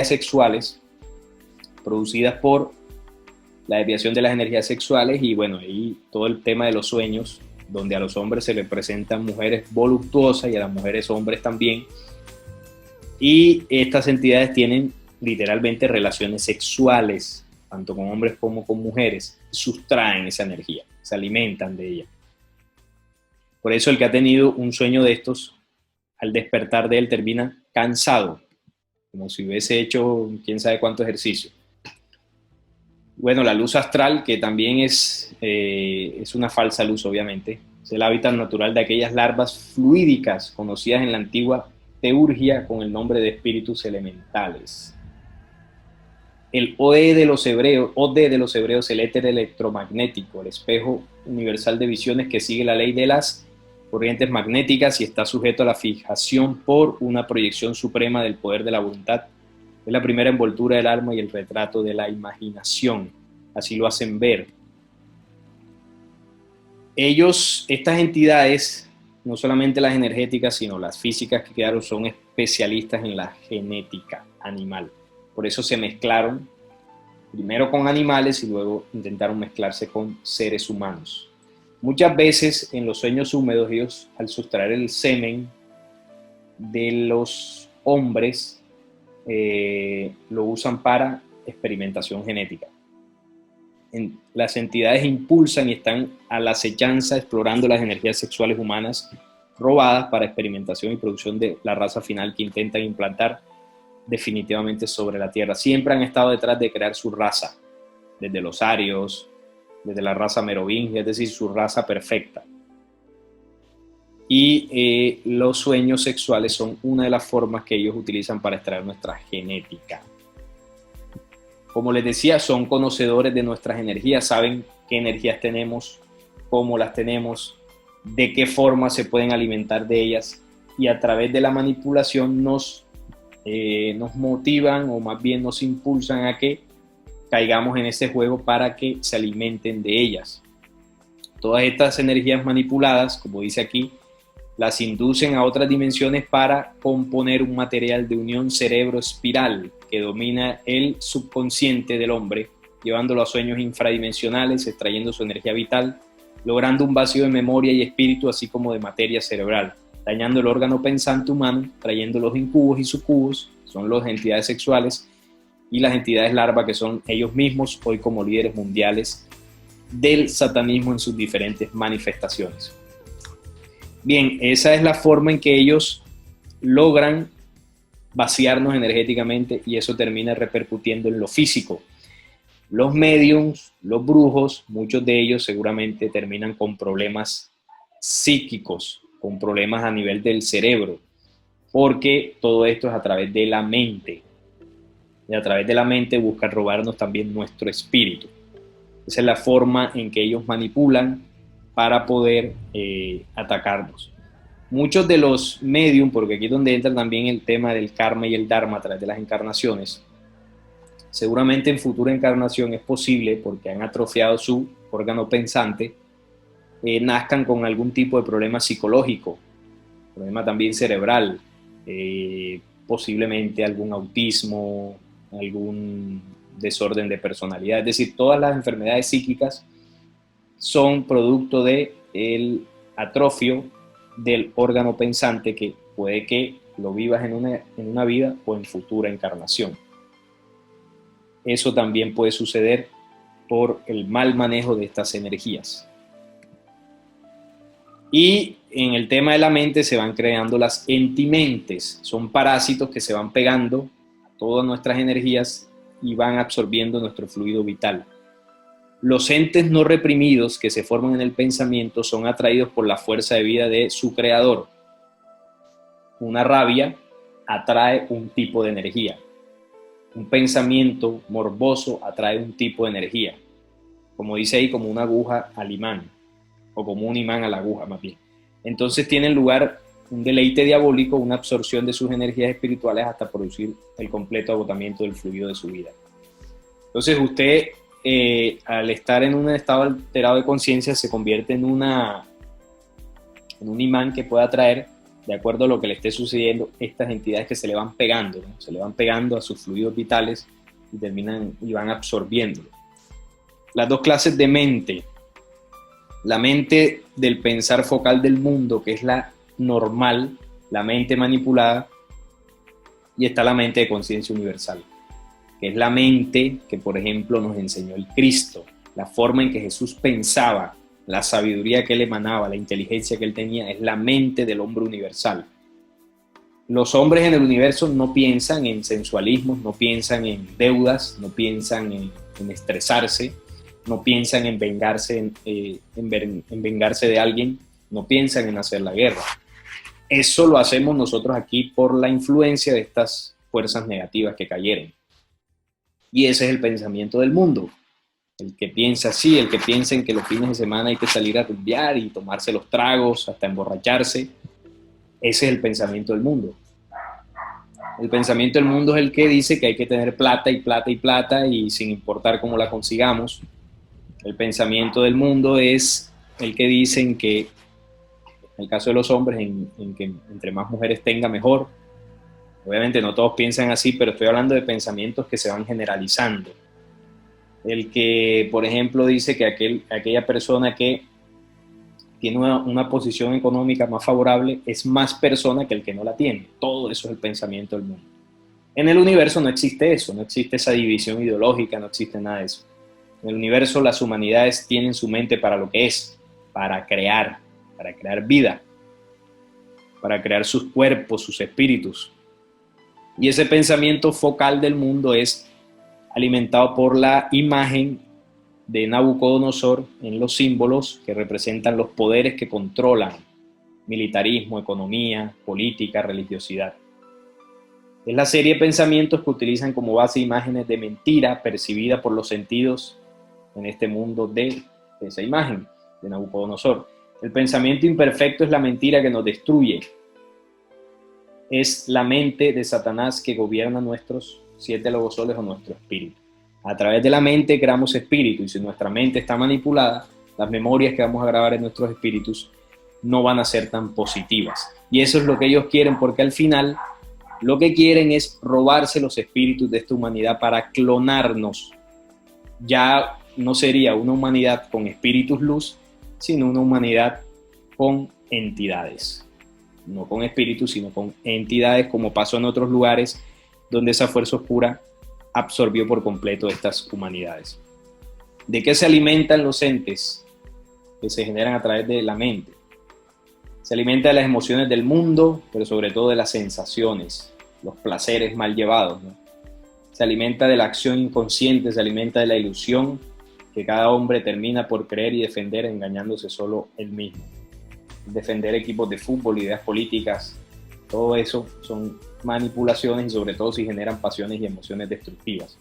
sexuales producidas por la desviación de las energías sexuales y bueno, ahí todo el tema de los sueños, donde a los hombres se les presentan mujeres voluptuosas y a las mujeres hombres también. Y estas entidades tienen literalmente relaciones sexuales tanto con hombres como con mujeres, sustraen esa energía, se alimentan de ella. Por eso el que ha tenido un sueño de estos, al despertar de él termina cansado, como si hubiese hecho quién sabe cuánto ejercicio. Bueno, la luz astral, que también es una falsa luz, obviamente, es el hábitat natural de aquellas larvas fluídicas conocidas en la antigua teurgia con el nombre de espíritus elementales. El OD de los hebreos, el éter electromagnético, el espejo universal de visiones que sigue la ley de las corrientes magnéticas y está sujeto a la fijación por una proyección suprema del poder de la voluntad. Es la primera envoltura del alma y el retrato de la imaginación. Así lo hacen ver. Estas entidades, no solamente las energéticas, sino las físicas que quedaron, son especialistas en la genética animal. Por eso se mezclaron primero con animales y luego intentaron mezclarse con seres humanos. Muchas veces en los sueños húmedos ellos, al sustraer el semen de los hombres, lo usan para experimentación genética. Las entidades impulsan y están a la acechanza explorando las energías sexuales humanas robadas para experimentación y producción de la raza final que intentan implantar definitivamente sobre la Tierra. Siempre han estado detrás de crear su raza, desde los arios, desde la raza merovingia, es decir, su raza perfecta. Y los sueños sexuales son una de las formas que ellos utilizan para extraer nuestra genética. Como les decía, son conocedores de nuestras energías, saben qué energías tenemos, cómo las tenemos, de qué forma se pueden alimentar de ellas, y a través de la manipulación nos motivan, o más bien nos impulsan a que caigamos en ese juego para que se alimenten de ellas. Todas estas energías manipuladas, como dice aquí, las inducen a otras dimensiones para componer un material de unión cerebro-espiral que domina el subconsciente del hombre, llevándolo a sueños infradimensionales, extrayendo su energía vital, logrando un vacío de memoria y espíritu, así como de materia cerebral, dañando el órgano pensante humano, trayendo los incubos y sucubos, son las entidades sexuales, y las entidades larva, que son ellos mismos, hoy como líderes mundiales del satanismo en sus diferentes manifestaciones. Bien, esa es la forma en que ellos logran vaciarnos energéticamente, y eso termina repercutiendo en lo físico. Los médiums, los brujos, muchos de ellos seguramente terminan con problemas psíquicos, con problemas a nivel del cerebro, porque todo esto es a través de la mente. Y a través de la mente buscan robarnos también nuestro espíritu. Esa es la forma en que ellos manipulan para poder atacarnos. Muchos de los medium, porque aquí es donde entra también el tema del karma y el dharma a través de las encarnaciones, seguramente en futura encarnación es posible, porque han atrofiado su órgano pensante, nazcan con algún tipo de problema psicológico, problema también cerebral, posiblemente algún autismo, algún desorden de personalidad. Es decir, todas las enfermedades psíquicas son producto del atrofio del órgano pensante, que puede que lo vivas en una vida o en futura encarnación. Eso también puede suceder por el mal manejo de estas energías. Y en el tema de la mente se van creando las entimentes, son parásitos que se van pegando a todas nuestras energías y van absorbiendo nuestro fluido vital. Los entes no reprimidos que se forman en el pensamiento son atraídos por la fuerza de vida de su creador. Una rabia atrae un tipo de energía. Un pensamiento morboso atrae un tipo de energía. Como dice ahí, como una aguja al imán, o como un imán a la aguja más bien. Entonces tienen lugar un deleite diabólico, una absorción de sus energías espirituales hasta producir el completo agotamiento del fluido de su vida. Entonces usted, al estar en un estado alterado de conciencia, se convierte en un imán que puede atraer, de acuerdo a lo que le esté sucediendo, estas entidades que se le van pegando, ¿no? Se le van pegando a sus fluidos vitales y van absorbiéndolo. Las dos clases de mente: la mente del pensar focal del mundo, que es la normal, la mente manipulada, y está la mente de conciencia universal, que es la mente que, por ejemplo, nos enseñó el Cristo, la forma en que Jesús pensaba, la sabiduría que él emanaba, la inteligencia que él tenía, es la mente del hombre universal. Los hombres en el universo no piensan en sensualismos, no piensan en deudas, no piensan en estresarse, no piensan en vengarse, en vengarse de alguien, no piensan en hacer la guerra. Eso lo hacemos nosotros aquí por la influencia de estas fuerzas negativas que cayeron. Y ese es el pensamiento del mundo. El que piensa así, el que piensa en que los fines de semana hay que salir a rumbear y tomarse los tragos hasta emborracharse, ese es el pensamiento del mundo. El pensamiento del mundo es el que dice que hay que tener plata y plata y plata y sin importar cómo la consigamos. El pensamiento del mundo es el que dicen que, en el caso de los hombres, en que entre más mujeres tenga mejor. Obviamente no todos piensan así, pero estoy hablando de pensamientos que se van generalizando. El que, por ejemplo, dice que aquella persona que tiene una posición económica más favorable es más persona que el que no la tiene. Todo eso es el pensamiento del mundo. En el universo no existe eso, no existe esa división ideológica, no existe nada de eso. En el universo las humanidades tienen su mente para lo que es, para crear vida, para crear sus cuerpos, sus espíritus. Y ese pensamiento focal del mundo es alimentado por la imagen de Nabucodonosor en los símbolos que representan los poderes que controlan militarismo, economía, política, religiosidad. Es la serie de pensamientos que utilizan como base imágenes de mentira percibida por los sentidos en este mundo de esa imagen de Nabucodonosor. El pensamiento imperfecto es la mentira que nos destruye. Es la mente de Satanás que gobierna nuestros 7 logosoles o nuestro espíritu. A través de la mente creamos espíritu, y si nuestra mente está manipulada, las memorias que vamos a grabar en nuestros espíritus no van a ser tan positivas. Y eso es lo que ellos quieren, porque al final lo que quieren es robarse los espíritus de esta humanidad para clonarnos. Ya no sería una humanidad con espíritus luz, sino una humanidad con entidades. No con espíritus, sino con entidades, como pasó en otros lugares donde esa fuerza oscura absorbió por completo estas humanidades. ¿De qué se alimentan los entes que se generan a través de la mente? Se alimenta de las emociones del mundo, pero sobre todo de las sensaciones, los placeres mal llevados, ¿no? Se alimenta de la acción inconsciente, se alimenta de la ilusión que cada hombre termina por creer y defender engañándose solo él mismo. Defender equipos de fútbol, ideas políticas, todo eso son manipulaciones y sobre todo si generan pasiones y emociones destructivas.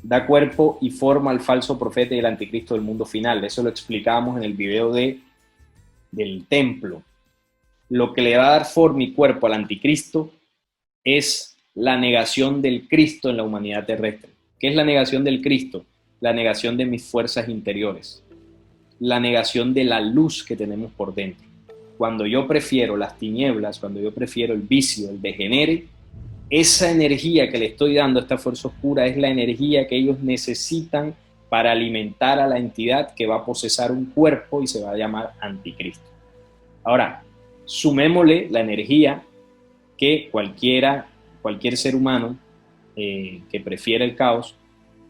Da cuerpo y forma al falso profeta y el anticristo del mundo final. Eso lo explicamos en el video del templo. Lo que le va a dar forma y cuerpo al anticristo es la negación del Cristo en la humanidad terrestre. ¿Qué es la negación del Cristo? La negación de mis fuerzas interiores, la negación de la luz que tenemos por dentro. Cuando yo prefiero las tinieblas, cuando yo prefiero el vicio, el degenere, esa energía que le estoy dando a esta fuerza oscura es la energía que ellos necesitan para alimentar a la entidad que va a posesar un cuerpo y se va a llamar anticristo. Ahora, sumémosle la energía que cualquier ser humano que prefiere el caos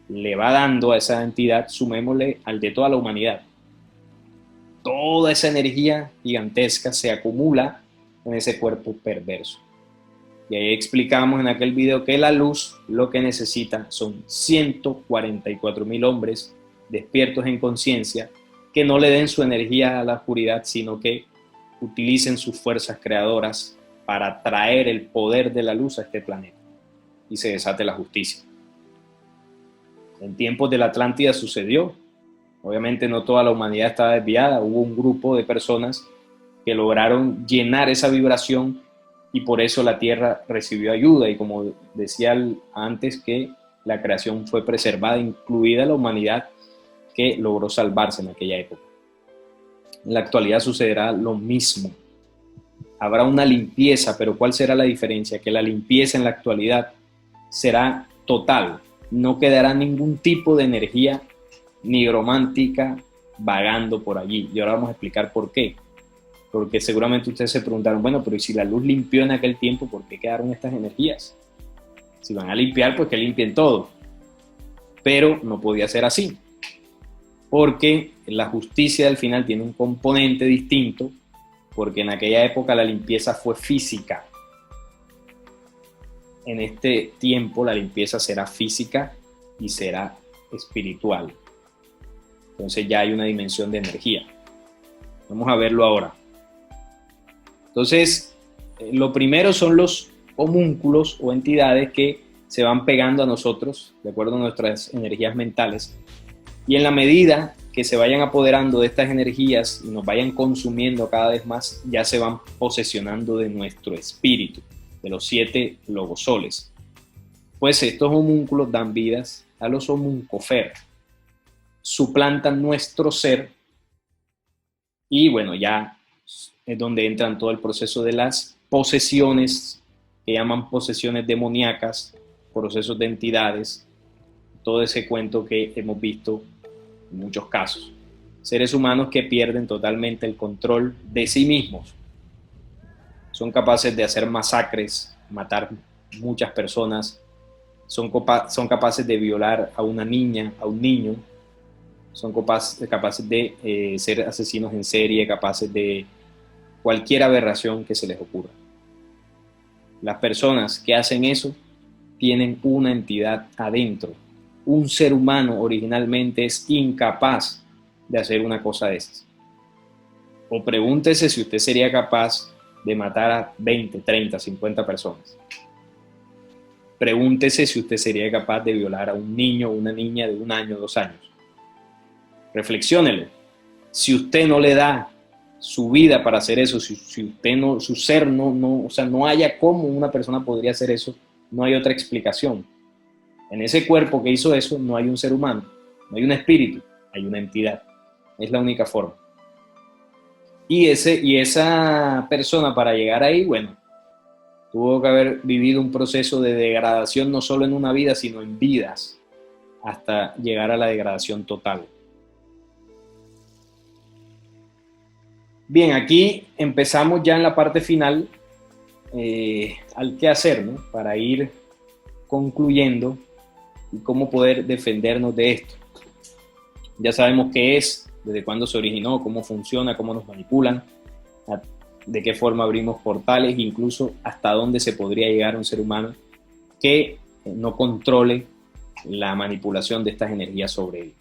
le va dando a esa entidad, sumémosle al de toda la humanidad. Toda esa energía gigantesca se acumula en ese cuerpo perverso. Y ahí explicamos en aquel video que la luz lo que necesita son 144.000 hombres despiertos en conciencia que no le den su energía a la oscuridad, sino que utilicen sus fuerzas creadoras para traer el poder de la luz a este planeta y se desate la justicia. En tiempos de la Atlántida sucedió. Obviamente no toda la humanidad estaba desviada, hubo un grupo de personas que lograron llenar esa vibración y por eso la Tierra recibió ayuda y como decía antes que la creación fue preservada, incluida la humanidad que logró salvarse en aquella época. En la actualidad sucederá lo mismo. Habrá una limpieza, pero ¿cuál será la diferencia? Que la limpieza en la actualidad será total, no quedará ningún tipo de energía nigromántica vagando por allí. Y ahora vamos a explicar por qué. Porque seguramente ustedes se preguntaron, bueno, pero ¿y si la luz limpió en aquel tiempo, por qué quedaron estas energías? Si van a limpiar, pues que limpien todo. pero no podía ser así, porque la justicia al final tiene un componente distinto, porque en aquella época la limpieza fue física. En este tiempo la limpieza será física y será espiritual. Entonces ya hay una dimensión de energía. Vamos a verlo ahora. Entonces, lo primero son los homúnculos o entidades que se van pegando a nosotros, de acuerdo a nuestras energías mentales. Y en la medida que se vayan apoderando de estas energías y nos vayan consumiendo cada vez más, ya se van posesionando de nuestro espíritu, de los 7 logosoles. Pues estos homúnculos dan vidas a los homuncofer, suplantan nuestro ser y bueno, ya es donde entran todo el proceso de las posesiones, que llaman posesiones demoníacas, procesos de entidades, todo ese cuento que hemos visto en muchos casos. Seres humanos que pierden totalmente el control de sí mismos. Son capaces de hacer masacres, matar muchas personas, son capaces de violar a una niña, a un niño, son capaces de ser asesinos en serie, capaces de cualquier aberración que se les ocurra. Las personas que hacen eso tienen una entidad adentro. Un ser humano originalmente es incapaz de hacer una cosa de esas. O pregúntese si usted sería capaz de matar a 20, 30, 50 personas. Pregúntese si usted sería capaz de violar a un niño o una niña de 1 año, 2 años. Reflexiónelo. Si usted no le da su vida para hacer eso, si usted no, su ser o sea, no haya cómo una persona podría hacer eso, no hay otra explicación. En ese cuerpo que hizo eso no hay un ser humano, no hay un espíritu, hay una entidad. Es la única forma. Y esa persona, para llegar ahí, bueno, tuvo que haber vivido un proceso de degradación no solo en una vida, sino en vidas, hasta llegar a la degradación total. Bien, aquí empezamos ya en la parte final al qué hacer, ¿no? Para ir concluyendo y cómo poder defendernos de esto. Ya sabemos qué es, desde cuándo se originó, cómo funciona, cómo nos manipulan, de qué forma abrimos portales, incluso hasta dónde se podría llegar un ser humano que no controle la manipulación de estas energías sobre él.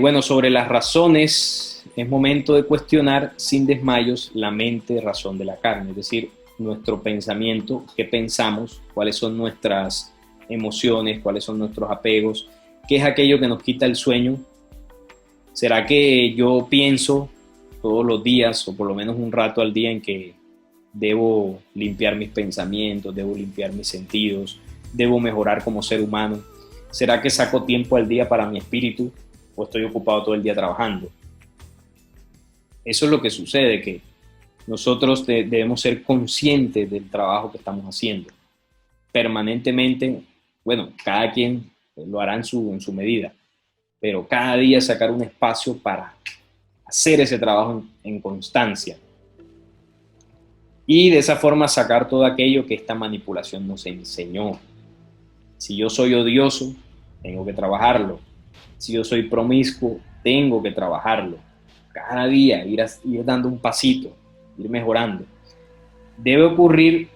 Bueno, sobre las razones, es momento de cuestionar sin desmayos la mente, razón de la carne, es decir, nuestro pensamiento, qué pensamos, cuáles son nuestras emociones, cuáles son nuestros apegos, qué es aquello que nos quita el sueño. ¿Será que yo pienso todos los días, o por lo menos un rato al día, en que debo limpiar mis pensamientos, debo limpiar mis sentidos, debo mejorar como ser humano? ¿Será que saco tiempo al día para mi espíritu o estoy ocupado todo el día trabajando? Eso es lo que sucede, que nosotros debemos ser conscientes del trabajo que estamos haciendo permanentemente. Bueno, cada quien lo hará en su medida, pero cada día sacar un espacio para hacer ese trabajo en constancia y de esa forma sacar todo aquello que esta manipulación nos enseñó. Si yo soy odioso, tengo que trabajarlo. Si yo soy promiscuo, tengo que trabajarlo. Cada día ir dando un pasito, ir mejorando. Debe ocurrir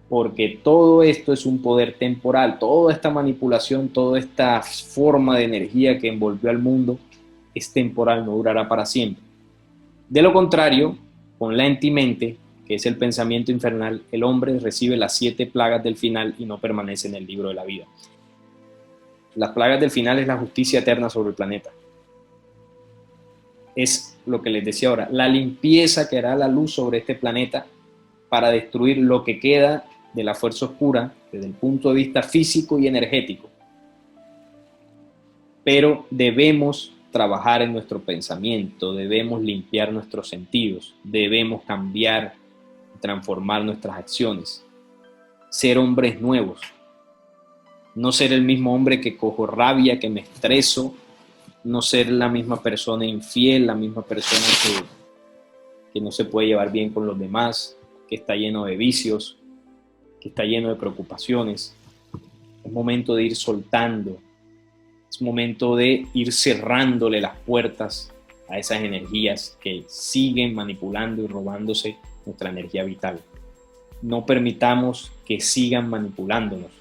porque todo esto es un poder temporal. Toda esta manipulación, toda esta forma de energía que envolvió al mundo es temporal, no durará para siempre. De lo contrario, con la entimente, que es el pensamiento infernal, el hombre recibe las 7 plagas del final y no permanece en el libro de la vida. Las plagas del final es la justicia eterna sobre el planeta. Es lo que les decía ahora, la limpieza que hará la luz sobre este planeta para destruir lo que queda de la fuerza oscura desde el punto de vista físico y energético. Pero debemos trabajar en nuestro pensamiento, debemos limpiar nuestros sentidos, debemos cambiar, transformar nuestras acciones, ser hombres nuevos, no ser el mismo hombre que cojo rabia, que me estreso, no ser la misma persona infiel, la misma persona que no se puede llevar bien con los demás, que está lleno de vicios, que está lleno de preocupaciones. Es momento de ir soltando. Es momento de ir cerrándole las puertas a esas energías que siguen manipulando y robándose nuestra energía vital. No permitamos que sigan manipulándonos.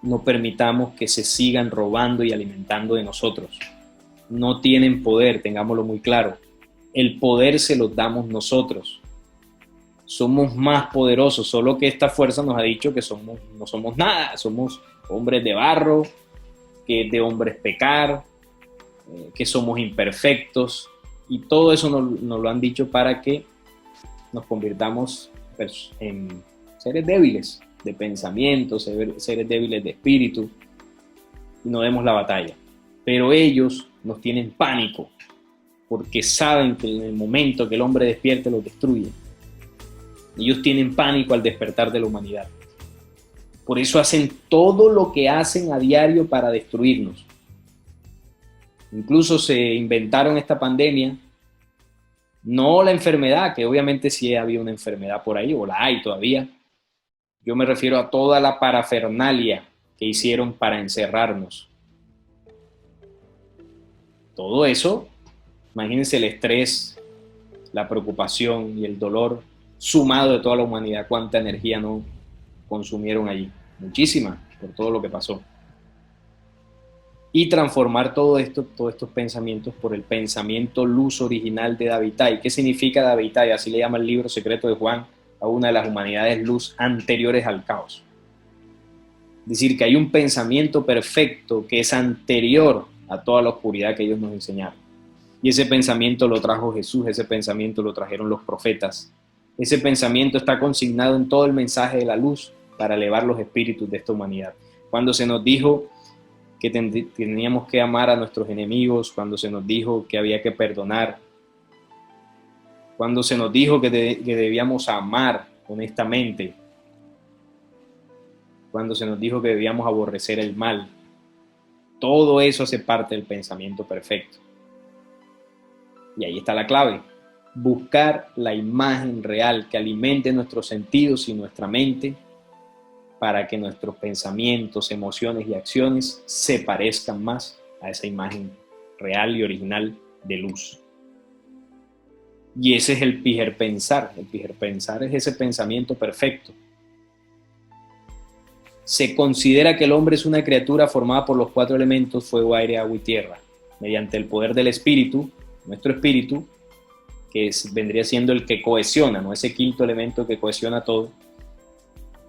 No permitamos que se sigan robando y alimentando de nosotros. No tienen poder, tengámoslo muy claro. El poder se lo damos nosotros. Somos más poderosos, solo que esta fuerza nos ha dicho que no somos nada, somos hombres de barro, que es de hombres pecar, que somos imperfectos, y todo eso nos lo han dicho para que nos convirtamos en seres débiles de pensamiento, seres débiles de espíritu, y no demos la batalla. Pero ellos nos tienen pánico, porque saben que en el momento que el hombre despierte los destruye. Ellos tienen pánico al despertar de la humanidad. Por eso hacen todo lo que hacen a diario para destruirnos. Incluso se inventaron esta pandemia, no la enfermedad, que obviamente sí había una enfermedad por ahí, o la hay todavía. Yo me refiero a toda la parafernalia que hicieron para encerrarnos. Todo eso, imagínense el estrés, la preocupación y el dolor sumado de toda la humanidad, cuánta energía no consumieron allí, muchísima, por todo lo que pasó. Y transformar todos estos pensamientos por el pensamiento luz original de Davitai. ¿Qué significa Davitai? Así le llama el libro secreto de Juan a una de las humanidades luz anteriores al caos. Es decir, que hay un pensamiento perfecto que es anterior a toda la oscuridad que ellos nos enseñaron. Y ese pensamiento lo trajo Jesús, ese pensamiento lo trajeron los profetas. Ese pensamiento está consignado en todo el mensaje de la luz para elevar los espíritus de esta humanidad. Cuando se nos dijo que teníamos que amar a nuestros enemigos, cuando se nos dijo que había que perdonar, cuando se nos dijo que debíamos amar honestamente, cuando se nos dijo que debíamos aborrecer el mal, todo eso hace parte del pensamiento perfecto. Y ahí está la clave. Buscar la imagen real que alimente nuestros sentidos y nuestra mente para que nuestros pensamientos, emociones y acciones se parezcan más a esa imagen real y original de luz. Y ese es el pijerpensar. El pijerpensar es ese pensamiento perfecto. Se considera que el hombre es una criatura formada por los 4 elementos, fuego, aire, agua y tierra. Mediante el poder del espíritu, nuestro espíritu, que vendría siendo el que cohesiona, ¿no? Ese quinto elemento que cohesiona todo,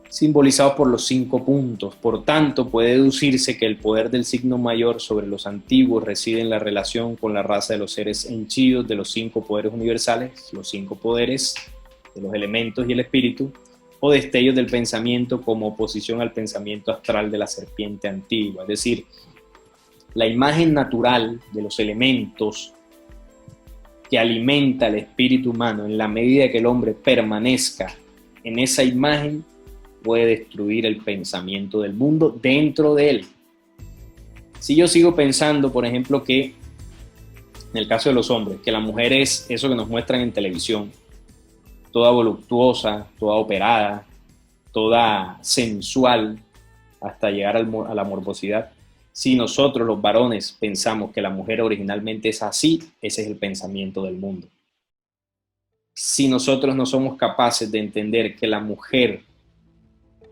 simbolizado por los 5 puntos. Por tanto, puede deducirse que el poder del signo mayor sobre los antiguos reside en la relación con la raza de los seres henchidos de los 5 poderes universales, los 5 poderes de los elementos y el espíritu, o destellos del pensamiento como oposición al pensamiento astral de la serpiente antigua. Es decir, la imagen natural de los elementos que alimenta el espíritu humano, en la medida que el hombre permanezca en esa imagen, puede destruir el pensamiento del mundo dentro de él. Si yo sigo pensando, por ejemplo, que en el caso de los hombres, que la mujer es eso que nos muestran en televisión, toda voluptuosa, toda operada, toda sensual, hasta llegar a la morbosidad. Si nosotros los varones pensamos que la mujer originalmente es así, ese es el pensamiento del mundo. Si nosotros no somos capaces de entender que la mujer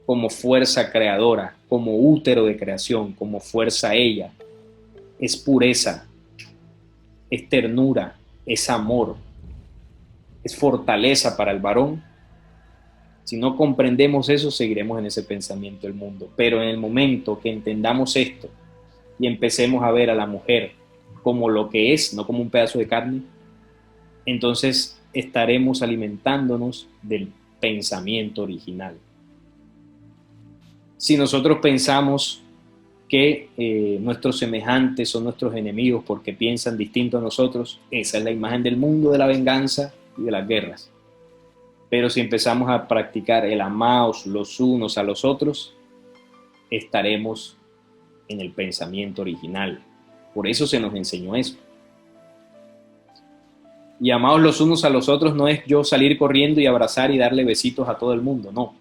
como fuerza creadora, como útero de creación, como fuerza ella, es pureza, es ternura, es amor, es fortaleza para el varón. Si no comprendemos eso, seguiremos en ese pensamiento del mundo. Pero en el momento que entendamos esto y empecemos a ver a la mujer como lo que es, no como un pedazo de carne, entonces estaremos alimentándonos del pensamiento original. Si nosotros pensamos que nuestros semejantes son nuestros enemigos porque piensan distinto a nosotros, esa es la imagen del mundo de la venganza y de las guerras. Pero si empezamos a practicar el amaos los unos a los otros, estaremos en el pensamiento original. Por eso se nos enseñó eso. Y amaos los unos a los otros no es yo salir corriendo y abrazar y darle besitos a todo el mundo, no.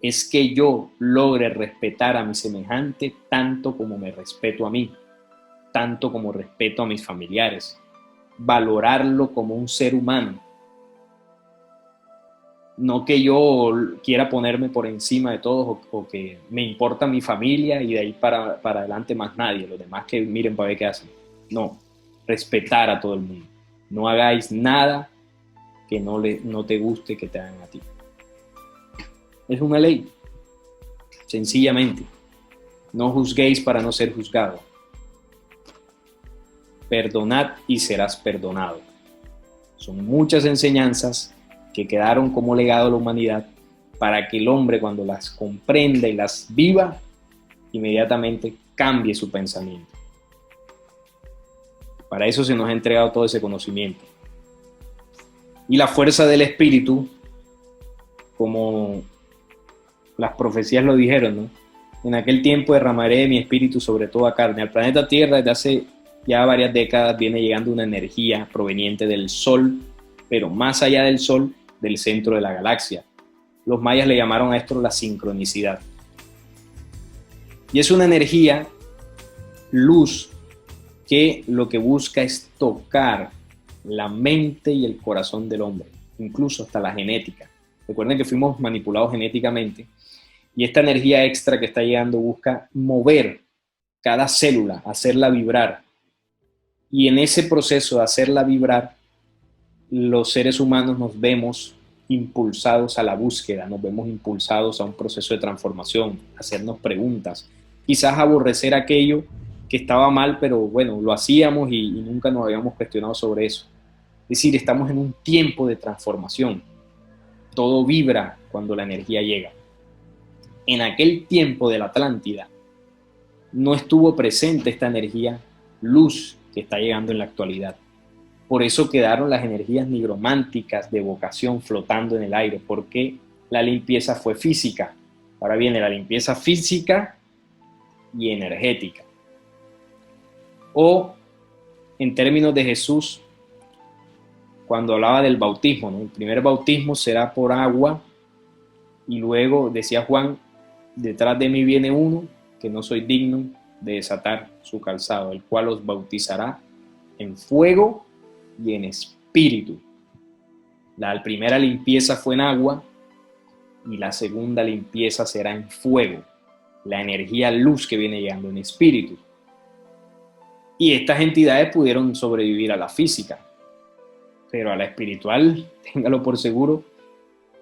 es que yo logre respetar a mi semejante tanto como me respeto a mí, tanto como respeto a mis familiares, valorarlo como un ser humano. No que yo quiera ponerme por encima de todos o que me importa mi familia y de ahí para adelante más nadie, los demás que miren para ver qué hacen. No, respetar a todo el mundo. No hagáis nada que no te guste que te hagan a ti. Es una ley, sencillamente. No juzguéis para no ser juzgado. Perdonad y serás perdonado. Son muchas enseñanzas que quedaron como legado a la humanidad para que el hombre, cuando las comprenda y las viva, inmediatamente cambie su pensamiento. Para eso se nos ha entregado todo ese conocimiento. Y la fuerza del espíritu, como las profecías lo dijeron, ¿no? En aquel tiempo derramaré mi espíritu sobre toda carne. Al planeta Tierra desde hace ya varias décadas viene llegando una energía proveniente del Sol, pero más allá del Sol, del centro de la galaxia. Los mayas le llamaron a esto la sincronicidad. Y es una energía, luz, que lo que busca es tocar la mente y el corazón del hombre, incluso hasta la genética. Recuerden que fuimos manipulados genéticamente y esta energía extra que está llegando busca mover cada célula, hacerla vibrar. Y en ese proceso de hacerla vibrar, los seres humanos nos vemos impulsados a la búsqueda, nos vemos impulsados a un proceso de transformación, a hacernos preguntas, quizás aborrecer aquello que estaba mal, pero bueno, lo hacíamos y nunca nos habíamos cuestionado sobre eso. Es decir, estamos en un tiempo de transformación. Todo vibra cuando la energía llega. En aquel tiempo de la Atlántida no estuvo presente esta energía luz que está llegando en la actualidad. Por eso quedaron las energías nigrománticas de evocación flotando en el aire, porque la limpieza fue física. Ahora viene la limpieza física y energética. O, en términos de Jesús, cuando hablaba del bautismo, ¿no? El primer bautismo será por agua y luego, decía Juan, detrás de mí viene uno que no soy digno de desatar su calzado, el cual os bautizará en fuego y en espíritu. La primera limpieza fue en agua y la segunda limpieza será en fuego, la energía luz que viene llegando en espíritu. Y estas entidades pudieron sobrevivir a la física, pero a la espiritual, téngalo por seguro,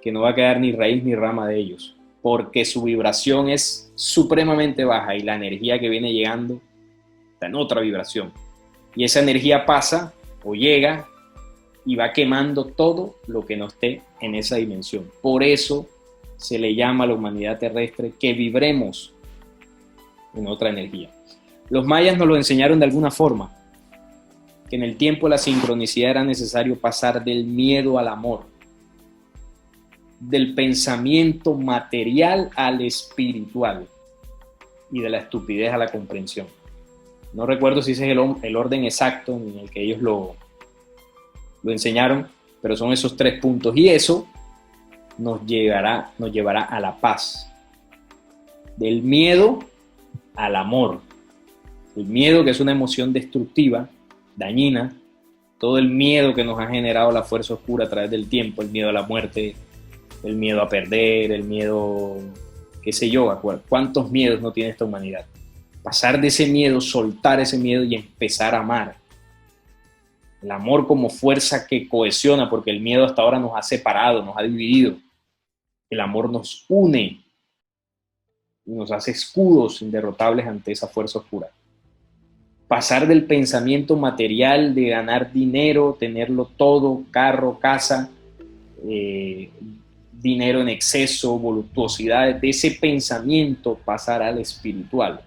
que no va a quedar ni raíz ni rama de ellos, porque su vibración es supremamente baja y la energía que viene llegando está en otra vibración. Y esa energía pasa o llega y va quemando todo lo que no esté en esa dimensión. Por eso se le llama a la humanidad terrestre que vibremos en otra energía. Los mayas nos lo enseñaron de alguna forma, que en el tiempo de la sincronicidad era necesario pasar del miedo al amor, del pensamiento material al espiritual y de la estupidez a la comprensión. No recuerdo si ese es el orden exacto en el que ellos lo enseñaron, pero son esos 3 puntos y eso nos llevará a la paz. Del miedo al amor. El miedo, que es una emoción destructiva, dañina, todo el miedo que nos ha generado la fuerza oscura a través del tiempo, el miedo a la muerte, el miedo a perder, el miedo, qué sé yo, ¿cuántos miedos no tiene esta humanidad? Pasar de ese miedo, soltar ese miedo y empezar a amar. El amor como fuerza que cohesiona, porque el miedo hasta ahora nos ha separado, nos ha dividido. El amor nos une y nos hace escudos inderrotables ante esa fuerza oscura. Pasar del pensamiento material de ganar dinero, tenerlo todo, carro, casa, dinero en exceso, voluptuosidad, de ese pensamiento pasar al espiritual.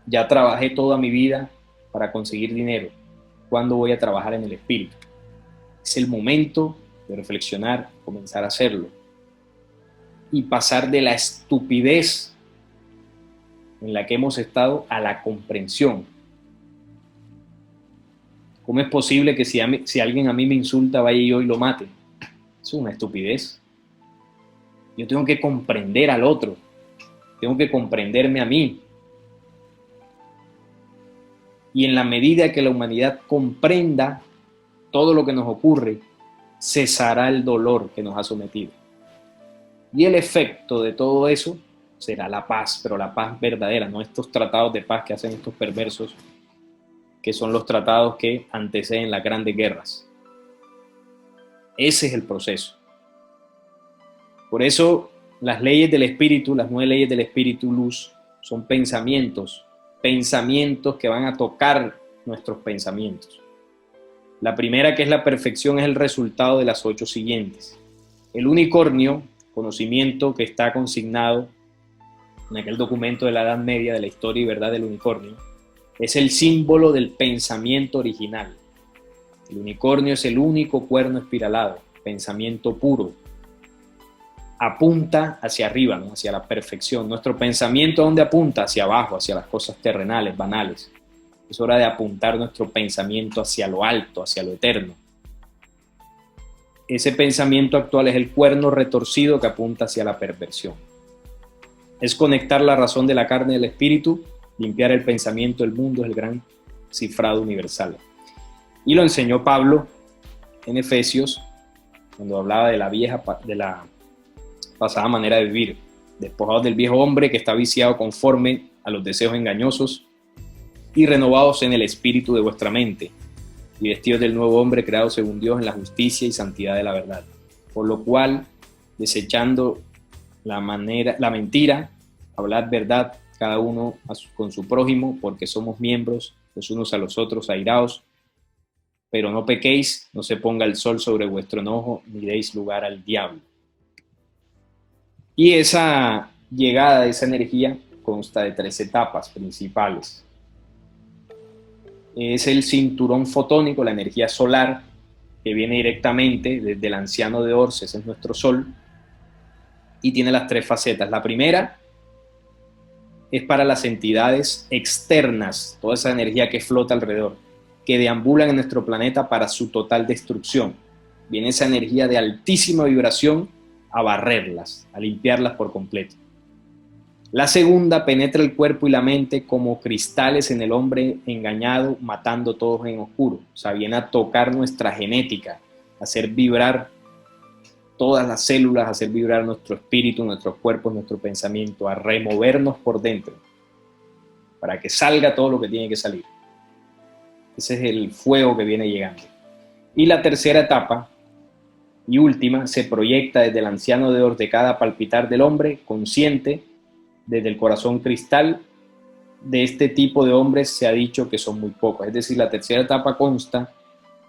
Ya trabajé toda mi vida para conseguir dinero. ¿Cuándo voy a trabajar en el espíritu? Es el momento de reflexionar, comenzar a hacerlo. Y pasar de la estupidez en la que hemos estado a la comprensión. ¿Cómo es posible que si alguien a mí me insulta, vaya yo y lo mate? Eso es una estupidez. Yo tengo que comprender al otro, tengo que comprenderme a mí. Y en la medida que la humanidad comprenda todo lo que nos ocurre, cesará el dolor que nos ha sometido. Y el efecto de todo eso será la paz, pero la paz verdadera, no estos tratados de paz que hacen estos perversos, que son los tratados que anteceden las grandes guerras. Ese es el proceso. Por eso las leyes del espíritu, las 9 leyes del espíritu luz, son pensamientos que van a tocar nuestros pensamientos. La primera, que es la perfección, es el resultado de las 8 siguientes. El unicornio, conocimiento que está consignado en aquel documento de la Edad Media de la historia y verdad del unicornio, es el símbolo del pensamiento original. El unicornio es el único cuerno espiralado, pensamiento puro. Apunta hacia arriba, ¿no? Hacia la perfección. Nuestro pensamiento, ¿a dónde apunta? Hacia abajo, hacia las cosas terrenales, banales. Es hora de apuntar nuestro pensamiento hacia lo alto, hacia lo eterno. Ese pensamiento actual es el cuerno retorcido que apunta hacia la perversión. Es conectar la razón de la carne y del espíritu, limpiar el pensamiento del mundo, es el gran cifrado universal. Y lo enseñó Pablo en Efesios, cuando hablaba de la pasada manera de vivir, despojados del viejo hombre que está viciado conforme a los deseos engañosos y renovados en el espíritu de vuestra mente, y vestidos del nuevo hombre creado según Dios en la justicia y santidad de la verdad. Por lo cual, desechando la mentira, hablad verdad cada uno con su prójimo, porque somos miembros los unos a los otros, airaos, pero no pequéis, no se ponga el sol sobre vuestro enojo, ni deis lugar al diablo. Y esa llegada de esa energía consta de 3 etapas principales. Es el cinturón fotónico, la energía solar, que viene directamente desde el anciano de Orces, es nuestro sol, y tiene las 3 facetas. La primera es para las entidades externas, toda esa energía que flota alrededor, que deambulan en nuestro planeta para su total destrucción. Viene esa energía de altísima vibración a barrerlas, a limpiarlas por completo. La segunda penetra el cuerpo y la mente como cristales en el hombre engañado, matando todos en oscuro. O sea, viene a tocar nuestra genética, a hacer vibrar todas las células, a hacer vibrar nuestro espíritu, nuestros cuerpos, nuestro pensamiento, a removernos por dentro, para que salga todo lo que tiene que salir. Ese es el fuego que viene llegando. Y la tercera etapa y última se proyecta desde el anciano de Or de cada palpitar del hombre consciente, desde el corazón cristal. De este tipo de hombres se ha dicho que son muy pocos. Es decir, la tercera etapa consta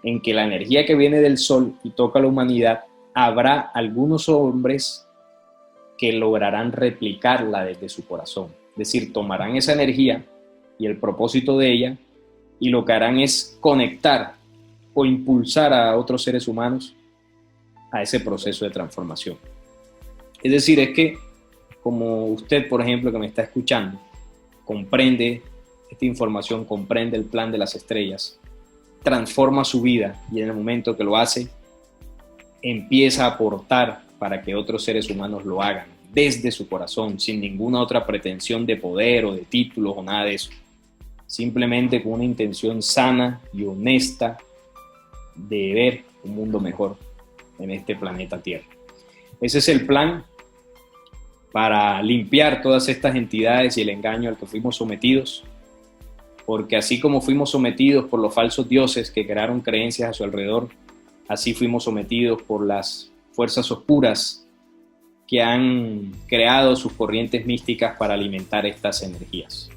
en que la energía que viene del sol y toca a la humanidad, habrá algunos hombres que lograrán replicarla desde su corazón. Es decir, tomarán esa energía y el propósito de ella y lo que harán es conectar o impulsar a otros seres humanos a ese proceso de transformación. Es decir, es que como usted, por ejemplo, que me está escuchando, comprende esta información, comprende el plan de las estrellas, transforma su vida y en el momento que lo hace, empieza a aportar para que otros seres humanos lo hagan desde su corazón, sin ninguna otra pretensión de poder o de títulos o nada de eso. Simplemente con una intención sana y honesta de ver un mundo mejor en este planeta Tierra. Ese es el plan para limpiar todas estas entidades y el engaño al que fuimos sometidos, porque así como fuimos sometidos por los falsos dioses que crearon creencias a su alrededor, así fuimos sometidos por las fuerzas oscuras que han creado sus corrientes místicas para alimentar estas energías.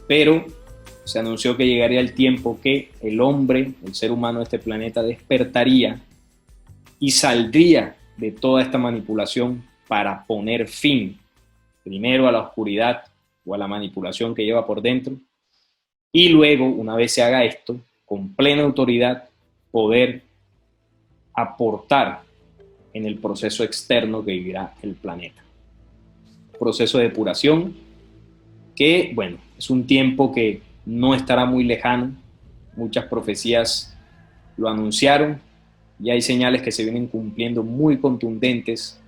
Pero se anunció que llegaría el tiempo que el hombre, el ser humano de este planeta, despertaría y saldría de toda esta manipulación para poner fin primero a la oscuridad o a la manipulación que lleva por dentro, y luego, una vez se haga esto, con plena autoridad, poder aportar en el proceso externo que vivirá el planeta. Proceso de depuración que, bueno, es un tiempo que no estará muy lejano. Muchas profecías lo anunciaron y hay señales que se vienen cumpliendo muy contundentes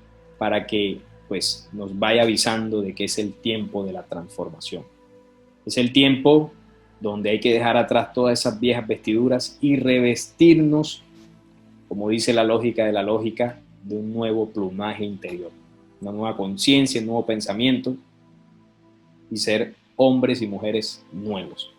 para que pues nos vaya avisando de que es el tiempo de la transformación. Es el tiempo donde hay que dejar atrás todas esas viejas vestiduras y revestirnos, como dice la lógica de la lógica, de un nuevo plumaje interior, una nueva conciencia, un nuevo pensamiento y ser hombres y mujeres nuevos.